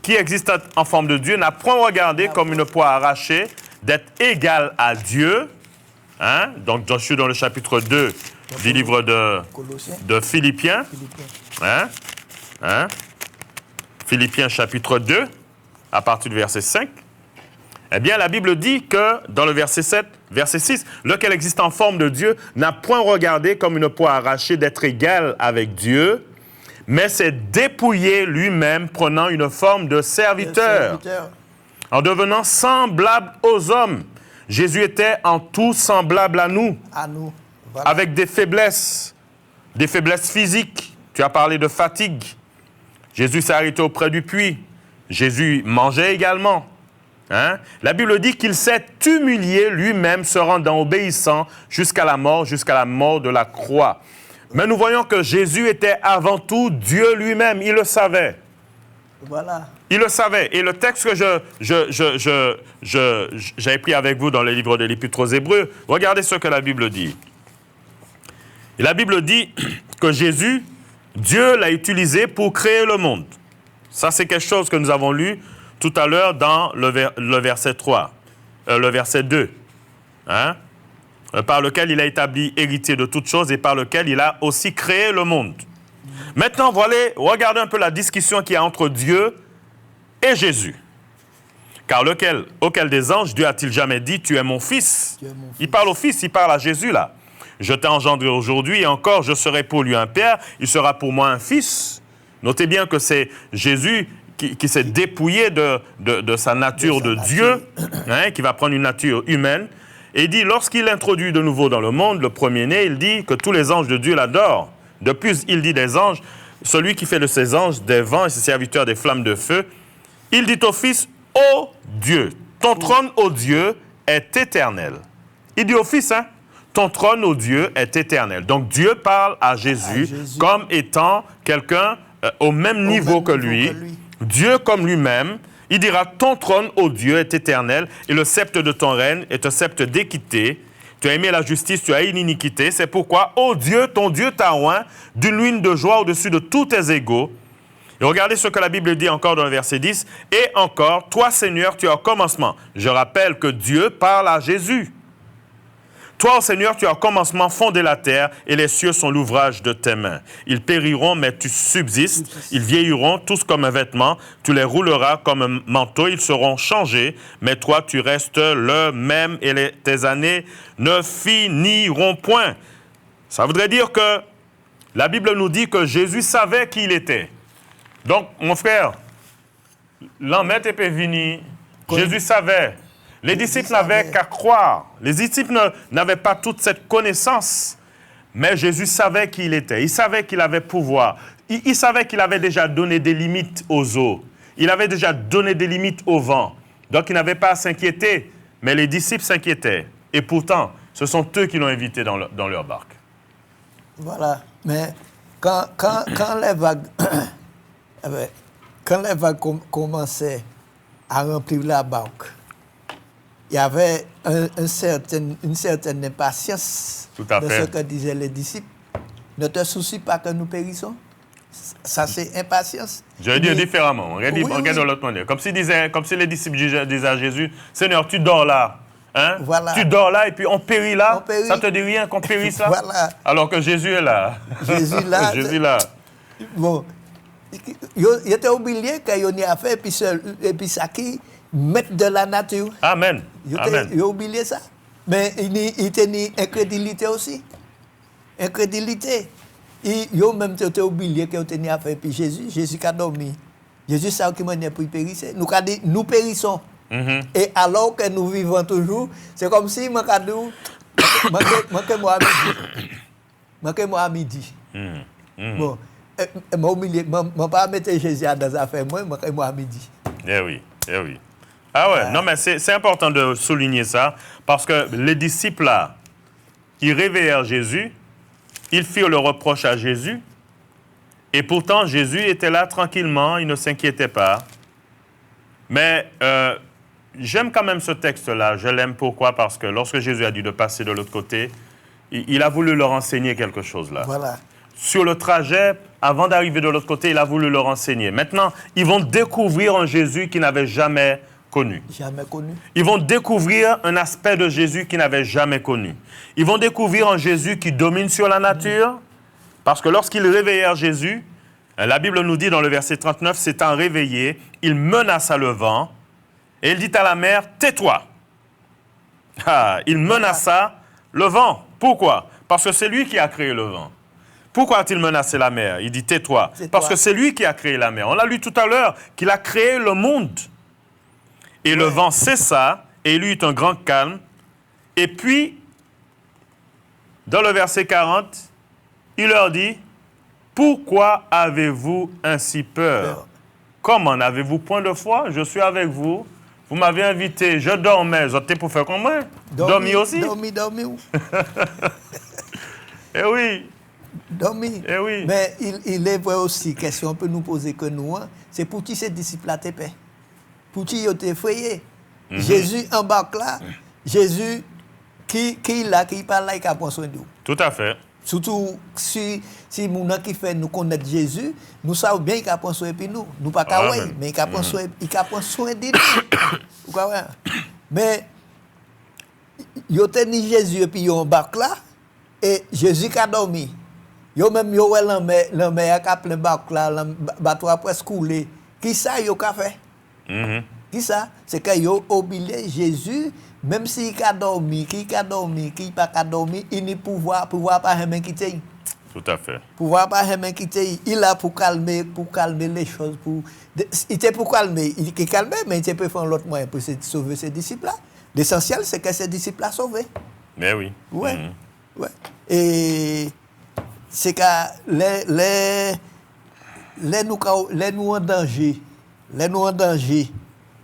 qui existe en forme de Dieu n'a point regardé comme une proie arrachée d'être égal à Dieu. Hein? Donc, je suis dans le chapitre 2 du livre de Philippiens. Philippiens chapitre 2, à partir du verset 5. Eh bien, la Bible dit que dans le verset 7, verset 6, lequel existe en forme de Dieu n'a point regardé comme une proie arrachée d'être égal avec Dieu, mais s'est dépouillé lui-même, prenant une forme de serviteur. En devenant semblable aux hommes. Jésus était en tout semblable à nous. Voilà. Avec des faiblesses physiques. Tu as parlé de fatigue. Jésus s'est arrêté auprès du puits. Jésus mangeait également. Hein? La Bible dit qu'il s'est humilié lui-même, se rendant obéissant jusqu'à la mort de la croix. Mais nous voyons que Jésus était avant tout Dieu lui-même. Il le savait. Voilà. Il le savait. Et le texte que j'avais pris avec vous dans le livre de l'Épître aux Hébreux, regardez ce que la Bible dit. Et la Bible dit que Jésus, Dieu l'a utilisé pour créer le monde. Ça, c'est quelque chose que nous avons lu tout à l'heure dans le verset 3, le verset 2. Hein? Par lequel il a établi héritier de toutes choses et par lequel il a aussi créé le monde. Maintenant, regardez un peu la discussion qu'il y a entre Dieu et Jésus. Car auquel des anges Dieu a-t-il jamais dit « Tu es mon fils » Il parle au fils, il parle à Jésus là. « Je t'ai engendré aujourd'hui et encore je serai pour lui un père, il sera pour moi un fils. » Notez bien que c'est Jésus qui s'est dépouillé de sa nature de Dieu, hein, qui va prendre une nature humaine. Et il dit, lorsqu'il introduit de nouveau dans le monde, le premier-né, il dit que tous les anges de Dieu l'adorent. De plus, il dit des anges, celui qui fait de ses anges des vents et ses serviteurs des flammes de feu. Il dit au Fils, ô Dieu, ton trône, ô Dieu, est éternel. Il dit au Fils, hein, ton trône, ô Dieu, est éternel. Donc Dieu parle à Jésus comme étant quelqu'un au même niveau que lui. Dieu comme lui-même. Il dira, ton trône, ô Dieu, est éternel, et le sceptre de ton règne est un sceptre d'équité. Tu as aimé la justice, tu as aimé l'iniquité. C'est pourquoi, ô Dieu, ton Dieu t'a oint d'une lune de joie au-dessus de tous tes égaux. Et regardez ce que la Bible dit encore dans le verset 10. Et encore, toi, Seigneur, tu as au commencement. Je rappelle que Dieu parle à Jésus. Toi, Seigneur, tu as au commencement fondé la terre et les cieux sont l'ouvrage de tes mains. Ils périront, mais tu subsistes. Ils vieilliront tous comme un vêtement. Tu les rouleras comme un manteau. Ils seront changés, mais toi, tu restes le même et tes années ne finiront point. Ça voudrait dire que la Bible nous dit que Jésus savait qui il était. Donc, mon frère, l'emmètre est venu. Jésus savait. Les disciples n'avaient qu'à croire. Les disciples n'avaient pas toute cette connaissance. Mais Jésus savait qui il était. Il savait qu'il avait pouvoir. Il savait qu'il avait déjà donné des limites aux eaux. Il avait déjà donné des limites au vent. Donc, il n'avait pas à s'inquiéter. Mais les disciples s'inquiétaient. Et pourtant, ce sont eux qui l'ont invité dans leur barque. Voilà. Mais quand les vagues, commençaient à remplir la barque, il y avait une certaine impatience de ce que disaient les disciples. Ne te soucie pas que nous périssons. Ça, c'est impatience. Je vais dire différemment. Regarde de l'autre manière. Comme si les disciples disaient à Jésus, Seigneur, tu dors là. Hein? Voilà. Tu dors là et puis on périt là. Ça ne te dit rien qu'on périsse là. Voilà. Alors que Jésus est là. Jésus là. Jésus là. Bon, il était oublié qu'il y a fait, et puis ça qui mettre de la nature. Amen. Amen. Il a oublié ça. Mais il tenait incrédulité aussi. Incrédulité. Il a même oublié qu'il tenait à faire. Puis Jésus qui a dormi. Jésus sait qui m'a dit pour périr. Nous périssons. Et alors que nous vivons toujours, c'est comme si moi à midi. Bon, moi pas mettre Jésus dans les affaires, moi à midi. Eh oui, eh oui. Ah ouais, non mais c'est important de souligner ça, parce que les disciples là, ils réveillèrent Jésus, ils firent le reproche à Jésus, et pourtant Jésus était là tranquillement, il ne s'inquiétait pas. Mais j'aime quand même ce texte-là, je l'aime pourquoi? Parce que lorsque Jésus a dit de passer de l'autre côté, il a voulu leur enseigner quelque chose là. Voilà. Sur le trajet, avant d'arriver de l'autre côté, il a voulu leur enseigner. Maintenant, ils vont découvrir un Jésus qu'ils n'avaient jamais connu. Jamais connu. Ils vont découvrir un aspect de Jésus qu'ils n'avaient jamais connu. Ils vont découvrir un Jésus qui domine sur la nature, parce que lorsqu'ils réveillèrent Jésus, la Bible nous dit dans le verset 39, s'étant réveillé, il menaça le vent, et il dit à la mer, tais-toi. Ah, il menaça le vent. Pourquoi? Parce que c'est lui qui a créé le vent. Pourquoi a-t-il menacé la mer? Il dit, tais-toi. Parce que c'est lui qui a créé la mer. On l'a lu tout à l'heure, qu'il a créé le monde. Et le vent cessa, et il eut un grand calme. Et puis, dans le verset 40, il leur dit, pourquoi avez-vous ainsi peur? Comment n'avez-vous point de foi? Je suis avec vous. Vous m'avez invité, je dormais. Vous êtes pour faire comme moi? Dormir aussi? Dormir. Eh oui. Dormir. Eh oui. Mais il est vrai aussi, question on peut nous poser que nous, hein, c'est pour qui ces disciples là paix. Pour qui ils ont été effrayés. Jésus embarque là. Jésus qui parle là, qui prend soin de nous. Tout à fait. Surtout si nous qui fait nous connaître Jésus, nous savons bien qu'il prend soin de nous. Nous pas kawaii, mais il prend soin de nous. Mais il a tenu Jésus et puis il embarque là et Jésus qui a dormi. Yo même yo l'homme a plein barque là, le bateau a presque coulé. Qui ça yo a fait? Qui ça? C'est que yo oublié Jésus, même s'il a dormi, qui pas dormi, il n'a pouvoir pas jamais quitter. Tout à fait. Pouvoir pas jamais quitter, il a pour calmer les choses, il était pour calmer, il est calmé, mais il peut faire l'autre moyen pour sauver ses disciples là. L'essentiel c'est que ses disciples là sauvés. Mais oui. Ouais. Ouais. Et c'est que les nous en danger,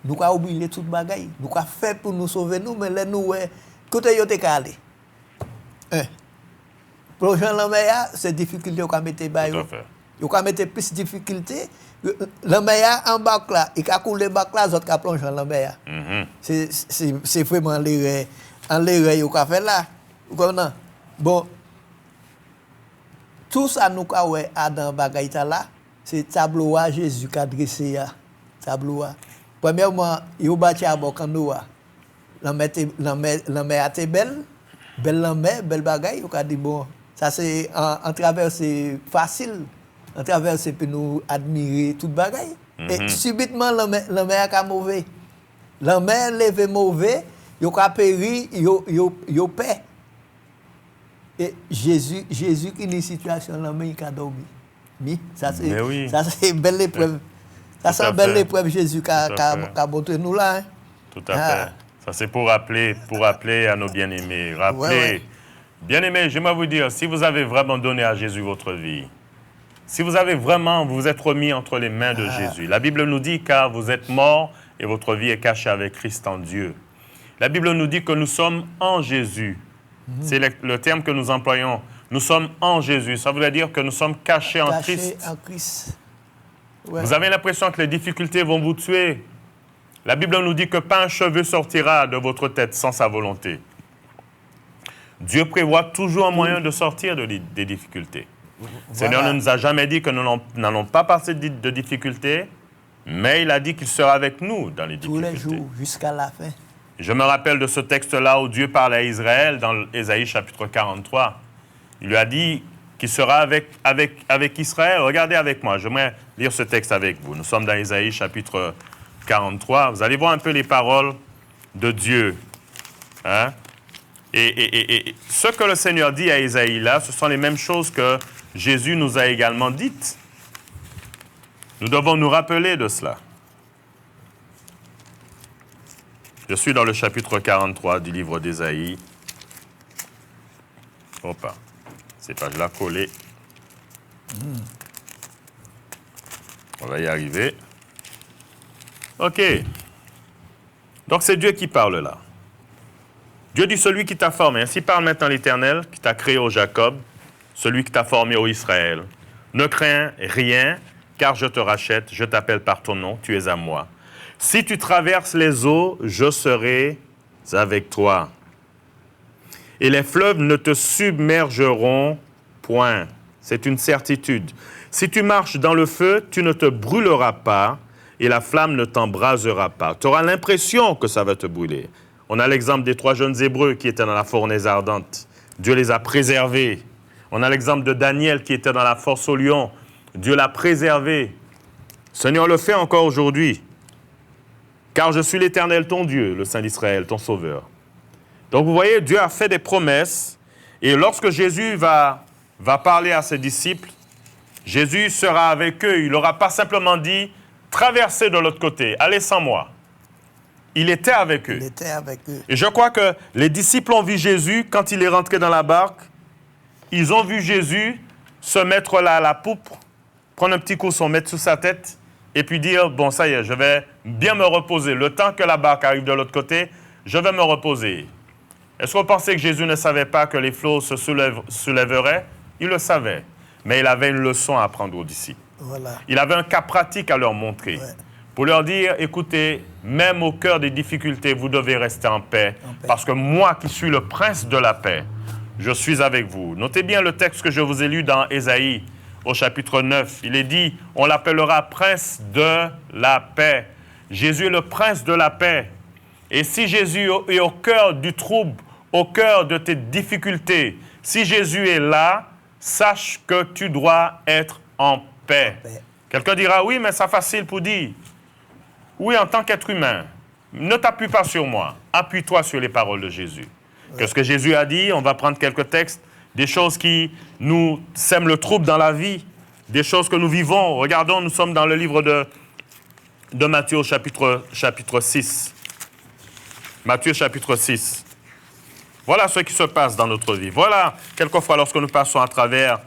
nous avons oublié toute bagaille. Nous avons fait pour nous sauver nous, mais les nous, côté yo te calé. Plonger dans la mer, c'est difficulté qu'on mettre bas yo. Yo mettre plus difficulté. La mer en bac là, il a coulé bac là, autres qui plonger dans la mer. C'est vraiment l'erreur yo qu'a fait là. Vous comprenez? Bon, tout ça nous avons dans bagaille là, c'est tableau à Jésus qui a dressé ya. Tableau. Premièrement, il a bâti à Bokanoa. La mer était belle la mer, belle bagaille. Il a dit bon, ça c'est en travers c'est facile. En travers c'est pour nous admirer toute bagaille. Et subitement la mer a mauvais. La mer levé mauvais, il a péri, il paix. Et Jésus qui est en situation la mer il a dormi. Ça c'est une belle épreuve. Ça c'est une belle épreuve Jésus qui a montré nous là. Hein? Tout à fait. Ça c'est pour rappeler à nos bien-aimés. Bien-aimés, j'aimerais vous dire, si vous avez vraiment donné à Jésus votre vie, si vous avez vraiment, vous êtes remis entre les mains de Jésus. La Bible nous dit, car vous êtes morts et votre vie est cachée avec Christ en Dieu. La Bible nous dit que nous sommes en Jésus. C'est le terme que nous employons. Nous sommes en Jésus. Ça veut dire que nous sommes cachés en Christ. Ouais. Vous avez l'impression que les difficultés vont vous tuer. La Bible nous dit que pas un cheveu sortira de votre tête sans sa volonté. Dieu prévoit toujours un moyen de sortir des difficultés. Voilà. Le Seigneur ne nous a jamais dit que nous n'allons pas passer de difficultés, mais il a dit qu'il sera avec nous dans les difficultés. Tous les jours, jusqu'à la fin. Je me rappelle de ce texte-là où Dieu parle à Israël dans Ésaïe chapitre 43. Il lui a dit qui sera avec Israël. Regardez avec moi, j'aimerais lire ce texte avec vous. Nous sommes dans Ésaïe chapitre 43. Vous allez voir un peu les paroles de Dieu. Hein? Et ce que le Seigneur dit à Ésaïe là, ce sont les mêmes choses que Jésus nous a également dites. Nous devons nous rappeler de cela. Je suis dans le chapitre 43 du livre d'Ésaïe. Opa, c'est pas, je l'ai collé. On va y arriver. OK. Donc c'est Dieu qui parle là. Dieu dit celui qui t'a formé. Ainsi parle maintenant l'Éternel qui t'a créé au Jacob, celui qui t'a formé au Israël. Ne crains rien, car je te rachète, je t'appelle par ton nom, tu es à moi. Si tu traverses les eaux, je serai avec toi. Et les fleuves ne te submergeront point. C'est une certitude. Si tu marches dans le feu, tu ne te brûleras pas et la flamme ne t'embrasera pas. Tu auras l'impression que ça va te brûler. On a l'exemple des 3 jeunes Hébreux qui étaient dans la fournaise ardente. Dieu les a préservés. On a l'exemple de Daniel qui était dans la fosse au lion. Dieu l'a préservé. Le Seigneur le fait encore aujourd'hui. Car je suis l'Éternel, ton Dieu, le Saint d'Israël, ton Sauveur. Donc vous voyez, Dieu a fait des promesses. Et lorsque Jésus va parler à ses disciples, Jésus sera avec eux. Il n'aura pas simplement dit, traversez de l'autre côté, allez sans moi. Il était avec eux. Il était avec eux. Et je crois que les disciples ont vu Jésus quand il est rentré dans la barque. Ils ont vu Jésus se mettre là à la poupe, prendre un petit cousson, mettre sous sa tête et puis dire, bon, ça y est, je vais bien me reposer. Le temps que la barque arrive de l'autre côté, je vais me reposer. Est-ce que vous pensez que Jésus ne savait pas que les flots se soulèveraient? Il le savait. Mais il avait une leçon à apprendre aux disciples. Voilà. Il avait un cas pratique à leur montrer. Ouais. Pour leur dire, écoutez, même au cœur des difficultés, vous devez rester en paix. Parce que moi qui suis le prince de la paix, je suis avec vous. Notez bien le texte que je vous ai lu dans Ésaïe, au chapitre 9. Il est dit, on l'appellera prince de la paix. Jésus est le prince de la paix. Et si Jésus est au cœur du trouble, au cœur de tes difficultés, si Jésus est là, sache que tu dois être en paix. Quelqu'un dira, oui, mais c'est facile pour dire. Oui, en tant qu'être humain, ne t'appuie pas sur moi. Appuie-toi sur les paroles de Jésus. Qu'est-ce que Jésus a dit? On va prendre quelques textes, des choses qui nous sèment le trouble dans la vie, des choses que nous vivons. Regardons, nous sommes dans le livre de Matthieu au chapitre 6. Matthieu chapitre 6. Voilà ce qui se passe dans notre vie. Voilà, quelquefois, lorsque nous passons à travers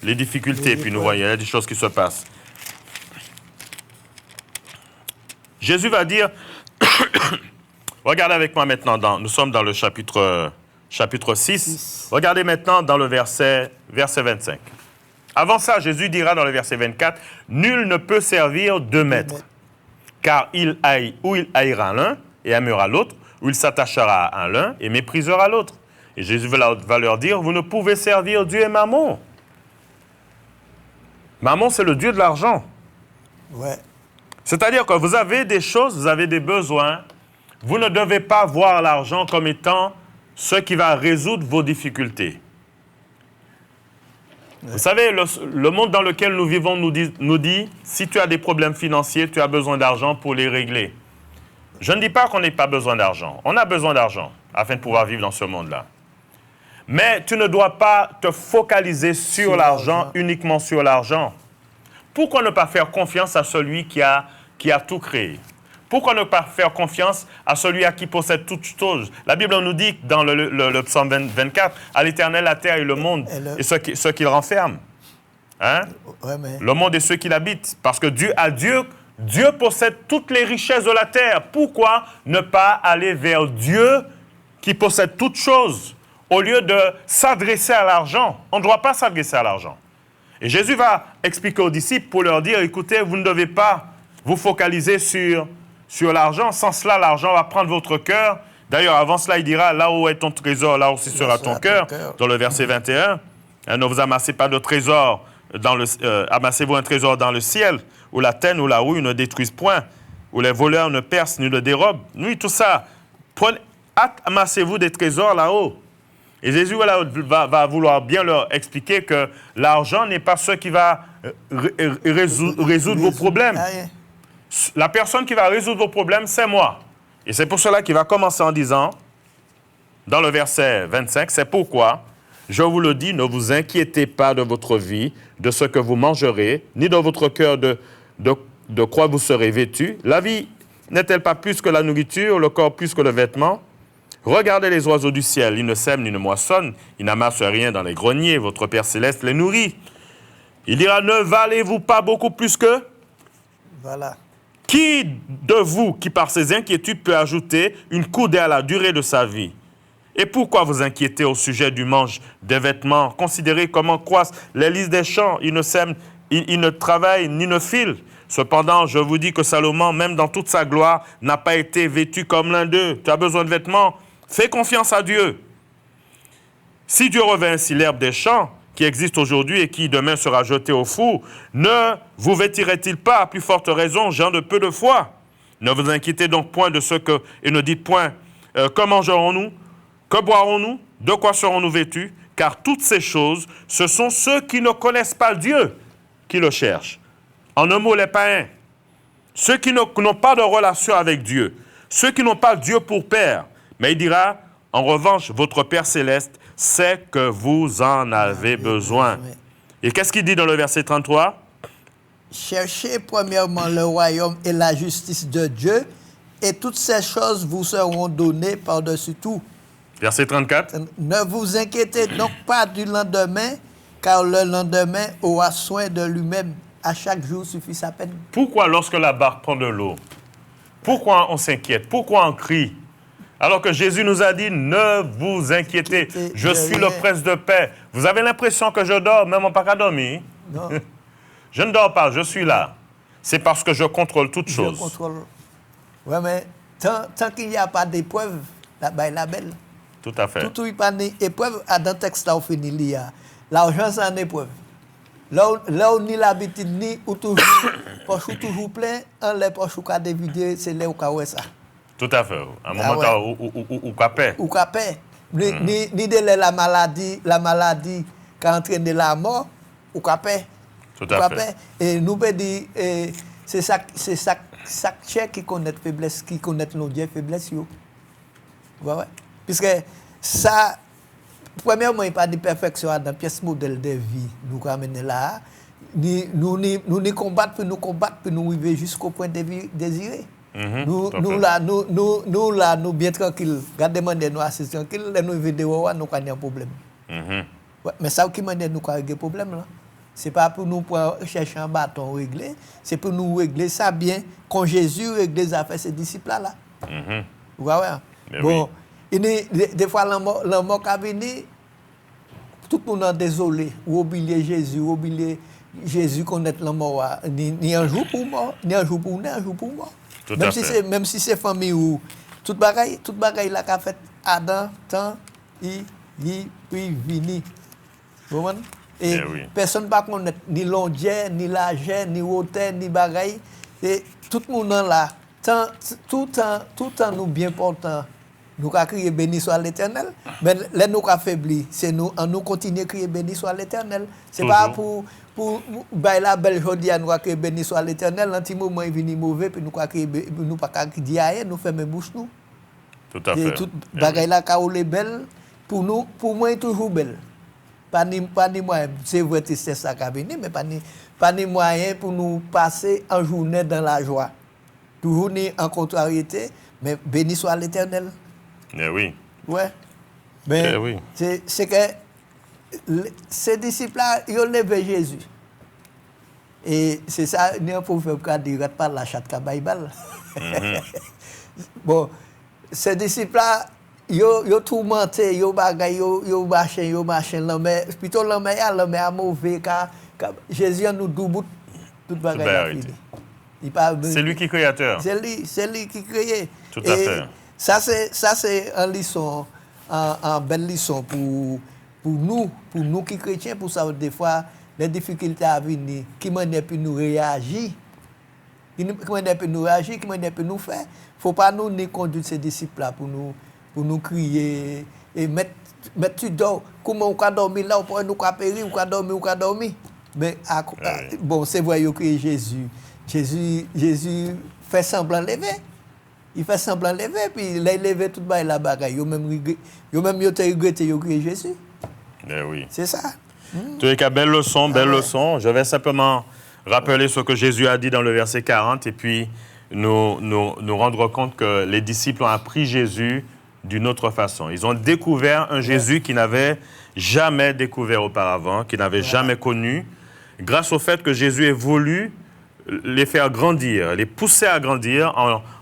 les difficultés, puis nous voyons, il y a des choses qui se passent. Jésus va dire, regardez avec moi maintenant, nous sommes dans le chapitre 6. Regardez maintenant dans le verset 25. Avant ça, Jésus dira dans le verset 24, « Nul ne peut servir 2 maîtres, car il haïra l'un et aimera l'autre, ou il s'attachera à l'un et méprisera l'autre. » Et Jésus va leur dire, « Vous ne pouvez servir Dieu et Mammon. » Mammon, c'est le dieu de l'argent. Ouais. C'est-à-dire que vous avez des choses, vous avez des besoins. Vous ne devez pas voir l'argent comme étant ce qui va résoudre vos difficultés. Ouais. Vous savez, le monde dans lequel nous vivons nous dit, si tu as des problèmes financiers, tu as besoin d'argent pour les régler. Je ne dis pas qu'on n'ait pas besoin d'argent. On a besoin d'argent afin de pouvoir vivre dans ce monde-là. Mais tu ne dois pas te focaliser sur l'argent, uniquement sur l'argent. Pourquoi ne pas faire confiance à celui qui a tout créé? Pourquoi ne pas faire confiance à celui à qui possède toutes choses? La Bible nous dit dans le psaume 24, « À l'Éternel la terre et le monde et ceux qui le renferment. » Hein? Ouais, mais... Le monde et ceux qui l'habitent. Parce que Dieu possède toutes les richesses de la terre. Pourquoi ne pas aller vers Dieu qui possède toutes choses au lieu de s'adresser à l'argent? On ne doit pas s'adresser à l'argent. Et Jésus va expliquer aux disciples pour leur dire, écoutez, vous ne devez pas vous focaliser sur l'argent. Sans cela, l'argent va prendre votre cœur. D'ailleurs, avant cela, il dira, là où est ton trésor, là aussi sera ton cœur. Dans le verset 21, ne vous amassez pas de trésor, amassez-vous un trésor dans le ciel, où la teigne ou la rouille ne détruisent point, où les voleurs ne percent ni ne dérobent. Oui, tout ça. Amassez-vous des trésors là-haut. Et Jésus va vouloir bien leur expliquer que l'argent n'est pas ce qui va résoudre vos problèmes. La personne qui va résoudre vos problèmes, c'est moi. Et c'est pour cela qu'il va commencer en disant, dans le verset 25, c'est pourquoi, je vous le dis, ne vous inquiétez pas de votre vie, de ce que vous mangerez, ni de votre cœur de quoi vous serez vêtus. La vie n'est-elle pas plus que la nourriture, le corps plus que le vêtement? Regardez les oiseaux du ciel, ils ne sèment ni ne moissonnent, ils n'amassent rien dans les greniers, votre Père céleste les nourrit. Il dira, ne valez-vous pas beaucoup plus que? Voilà. Qui de vous, qui par ses inquiétudes peut ajouter une coudée à la durée de sa vie? Et pourquoi vous inquiétez au sujet du manche des vêtements? Considérez comment croissent les lys des champs, ils ne sèment, ils ne travaillent ni ne filent. Cependant, je vous dis que Salomon, même dans toute sa gloire, n'a pas été vêtu comme l'un d'eux. Tu as besoin de vêtements? Fais confiance à Dieu. Si Dieu revêt ainsi l'herbe des champs, qui existe aujourd'hui et qui demain sera jetée au four, ne vous vêtirait-il pas à plus forte raison, gens de peu de foi? Ne vous inquiétez donc point de ce que, et ne dites point, que mangerons-nous? Que boirons-nous? De quoi serons-nous vêtus? Car toutes ces choses, ce sont ceux qui ne connaissent pas Dieu qui le cherchent. En un mot, les païens. Ceux qui n'ont pas de relation avec Dieu. Ceux qui n'ont pas Dieu pour Père. Mais il dira, en revanche, votre Père céleste sait que vous en avez besoin. Et qu'est-ce qu'il dit dans le verset 33? Cherchez premièrement le royaume et la justice de Dieu, et toutes ces choses vous seront données par-dessus tout. Verset 34. Ne vous inquiétez donc pas du lendemain, car le lendemain aura soin de lui-même. À chaque jour suffit sa peine. Pourquoi lorsque la barque prend de l'eau, pourquoi on s'inquiète? Pourquoi on crie? Alors que Jésus nous a dit, ne vous inquiétez, je suis le prince de paix. Vous avez l'impression que je dors, même en pas qu'à dormir? Non. Je ne dors pas, je suis là. C'est parce que je contrôle toutes choses. Je contrôle. Oui, mais tant qu'il n'y a pas d'épreuve, là-bas, la belle. Tout à fait. Tout il n'y a pas d'épreuve, dans le texte là, on finit là. L'argent, c'est une épreuve. Là où ni l'habitude, ni ou toujours, poche toujours plein, en les poches ou qu'à dévider, c'est là où qu'à ça. Tout à fait. À un moment où capé. Ou capé. Ni de la maladie qui a entraîné la mort, ou capé. Tout à fait. Et nous peut dire, c'est ça qui connaît faiblesse, qui connaît nos dieux faiblesse. Ouais. Puisque ça, premièrement, il n'y a pas de perfection dans la pièce modèle de vie. Nous ramener là. Nous combattre pour nous arriver jusqu'au point de vie désiré. Nous là, nous bien tranquilles. Regardez, nous assez tranquilles, nous vidéos, nous avons un problème. Ouais, mais ça qui m'a dit nous avons un problème là. C'est pas pour nous chercher un bâton régler, c'est pour nous régler ça bien. Quand Jésus règle les affaires, ses disciples là. Ouais. Bon, des fois, l'amour qui a venu, tout le monde est désolé. Ou oublier Jésus, oublier Jésus connaître l'amour. Ni un jour pour moi, ni un jour pour nous, ni un jour pour moi. Même si c'est famille ou toute bagaille là qu'a fait Adam, tant, puis vini. Et personne ne va connaître ni l'ondier, ni l'argent, ni l'hôtel, ni bagaille. Et tout le monde là, tout temps nous bien portant. Nous avons crié béni soit l'Éternel, mais là nous avons faibli. C'est nous continuer à crier béni soit l'Éternel. Ce n'est pas pour la belle journée, nous avons crié béni soit l'Éternel. Dans un petit moment, il vient mauvais, puis nous avons crié, nous pas dire rien, nous fermons bouche nous. Tout à fait. Et tout bagaille là, quand on est belle, pour moi, est toujours belle. Pas ni moyen, c'est vrai que c'est ça qui a venu, mais pas ni moyen pour nous passer en journée dans la joie. Toujours ni en contrariété, mais béni soit l'Éternel. Eh oui. Ouais. Mais oui. c'est que ces disciples-là, ils ont levé Jésus. Et c'est ça, il y a un proverbe qui dit, regarde pas la chatte qui a balle. Bon, ces disciples-là, ils ont tourmenté, ils ont bagaille, ils ont marché, mais plutôt l'homme est mauvais, car Jésus nous double toute bagaille. C'est lui qui est créateur. C'est lui qui crée. Tout à fait. Ça c'est une leçon, une belle leçon pour nous qui chrétiens, pour savoir des fois les difficultés à venir, qui manière pour nous réagir, qui manière pour nous réagir, qui manière pour nous faire. Il ne faut pas nous conduire ces disciples-là pour nous crier et mettre mais tu dors, comment on peut dormir là, on peut nous périr, on peut dormir. Mais bon, c'est vrai que Jésus fait semblant de lever. Il fait semblant de lever, puis il a levé tout bas la bagaille. Il même regretté que Jésus. Oui. C'est ça. En tous les cas, belle leçon. Je vais simplement rappeler ce que Jésus a dit dans le verset 40 et puis nous rendre compte que les disciples ont appris Jésus d'une autre façon. Ils ont découvert un Jésus qu'ils n'avaient jamais découvert auparavant, qu'ils n'avaient jamais connu, grâce au fait que Jésus ait voulu les faire grandir, les pousser à grandir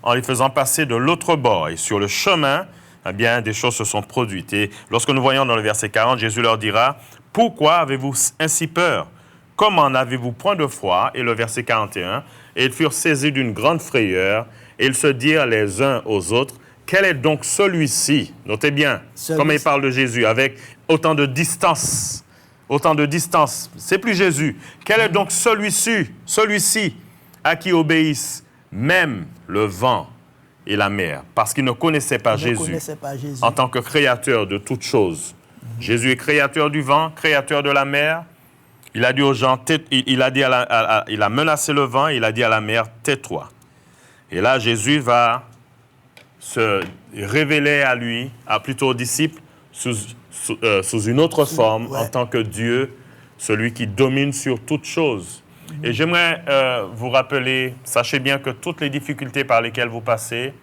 en les faisant passer de l'autre bord. Et sur le chemin, eh bien, des choses se sont produites. Et lorsque nous voyons dans le verset 40, Jésus leur dira « Pourquoi avez-vous ainsi peur? Comment n'avez-vous point de foi ?» Et le verset 41, « Et ils furent saisis d'une grande frayeur, et ils se dirent les uns aux autres, « Quel est donc celui-ci » Notez bien, comme il parle de Jésus, avec autant de distance. C'est plus Jésus. Quel est donc celui-ci à qui obéissent même le vent et la mer, parce qu'ils ne connaissaient pas Jésus en tant que créateur de toutes choses. Jésus est créateur du vent, créateur de la mer. Il a dit aux gens, il a menacé le vent, il a dit à la mer, tais-toi. Et là, Jésus va se révéler à lui, plutôt aux disciples, sous une autre forme, en tant que Dieu, celui qui domine sur toutes choses. Et j'aimerais vous rappeler, sachez bien que toutes les difficultés par lesquelles vous passez,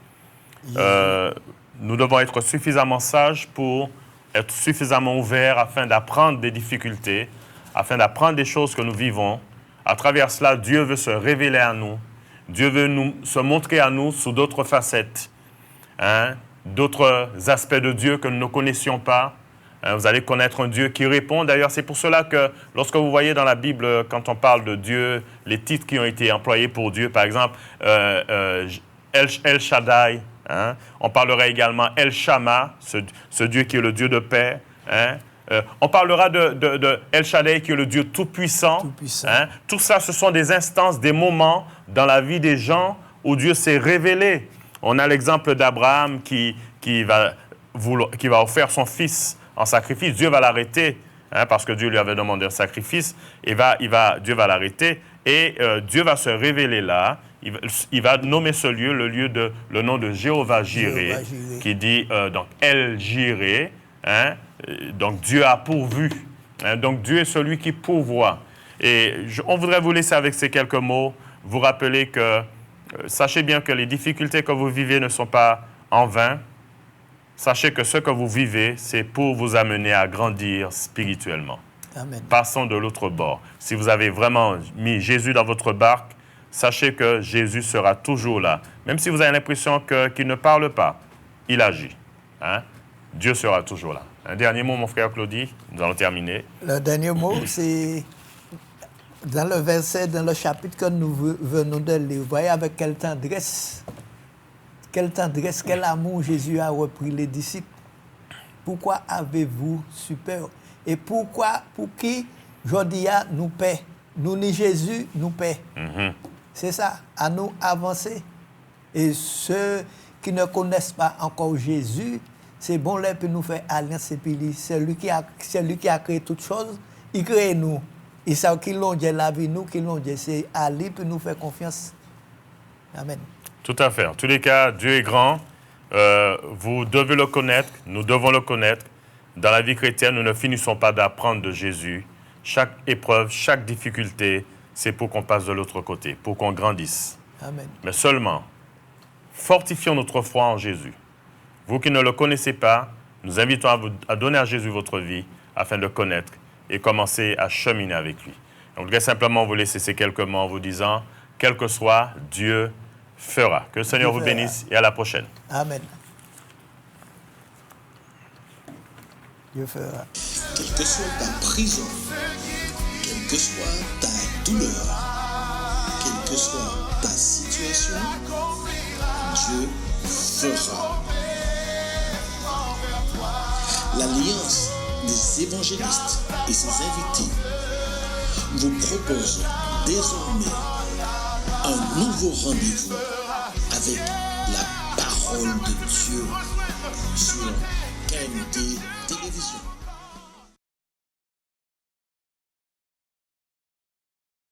nous devons être suffisamment sages pour être suffisamment ouverts afin d'apprendre des difficultés, afin d'apprendre des choses que nous vivons. À travers cela, Dieu veut se révéler à nous. Dieu veut se montrer à nous sous d'autres facettes, d'autres aspects de Dieu que nous ne connaissions pas. Vous allez connaître un Dieu qui répond. D'ailleurs, c'est pour cela que lorsque vous voyez dans la Bible, quand on parle de Dieu, les titres qui ont été employés pour Dieu, par exemple, El Shaddai, on parlera également El Shammah, ce Dieu qui est le Dieu de paix. On parlera de El Shaddai qui est le Dieu tout-puissant. Tout ça, ce sont des instances, des moments dans la vie des gens où Dieu s'est révélé. On a l'exemple d'Abraham qui va offrir son fils en sacrifice. Dieu va l'arrêter, parce que Dieu lui avait demandé un sacrifice. Dieu va l'arrêter et Dieu va se révéler là. Il va nommer ce lieu, le nom de Jéhovah Jireh, qui dit donc El Jireh. Donc Dieu a pourvu. Donc Dieu est celui qui pourvoit. Et on voudrait vous laisser avec ces quelques mots, vous rappeler que sachez bien que les difficultés que vous vivez ne sont pas en vain. Sachez que ce que vous vivez, c'est pour vous amener à grandir spirituellement. Amen. Passons de l'autre bord. Si vous avez vraiment mis Jésus dans votre barque, sachez que Jésus sera toujours là. Même si vous avez l'impression qu'il ne parle pas, il agit. Dieu sera toujours là. Un dernier mot, mon frère Claudie, nous allons terminer. Le dernier mot, c'est dans le verset, dans le chapitre que nous venons de lire. Vous voyez avec quelle tendresse, quel amour Jésus a repris les disciples. Pourquoi avez-vous su peur? Et pour qui, Jodia nous paie? Nous ni Jésus nous paie. C'est ça, à nous avancer. Et ceux qui ne connaissent pas encore Jésus, c'est bon là pour nous faire alliance et puis c'est lui qui a créé toutes choses, il crée nous. Et ça qui l'ont dit la vie nous qui l'ont dit, c'est à lui pour nous faire confiance. Amen. Tout à fait. En tous les cas, Dieu est grand. Vous devez le connaître, nous devons le connaître. Dans la vie chrétienne, nous ne finissons pas d'apprendre de Jésus. Chaque épreuve, chaque difficulté, c'est pour qu'on passe de l'autre côté, pour qu'on grandisse. Amen. Mais seulement, fortifions notre foi en Jésus. Vous qui ne le connaissez pas, nous invitons à donner à Jésus votre vie afin de le connaître et commencer à cheminer avec lui. Donc, je voudrais simplement vous laisser ces quelques mots en vous disant, quel que soit, Dieu fera. Que le Seigneur vous bénisse et à la prochaine. Amen. Dieu fera. Quelle que soit ta prison, quelle que soit ta douleur, quelle que soit ta situation, Dieu fera. L'Alliance des évangélistes et ses invités vous propose désormais un nouveau rendez-vous avec la parole de Dieu sur KMT télévision.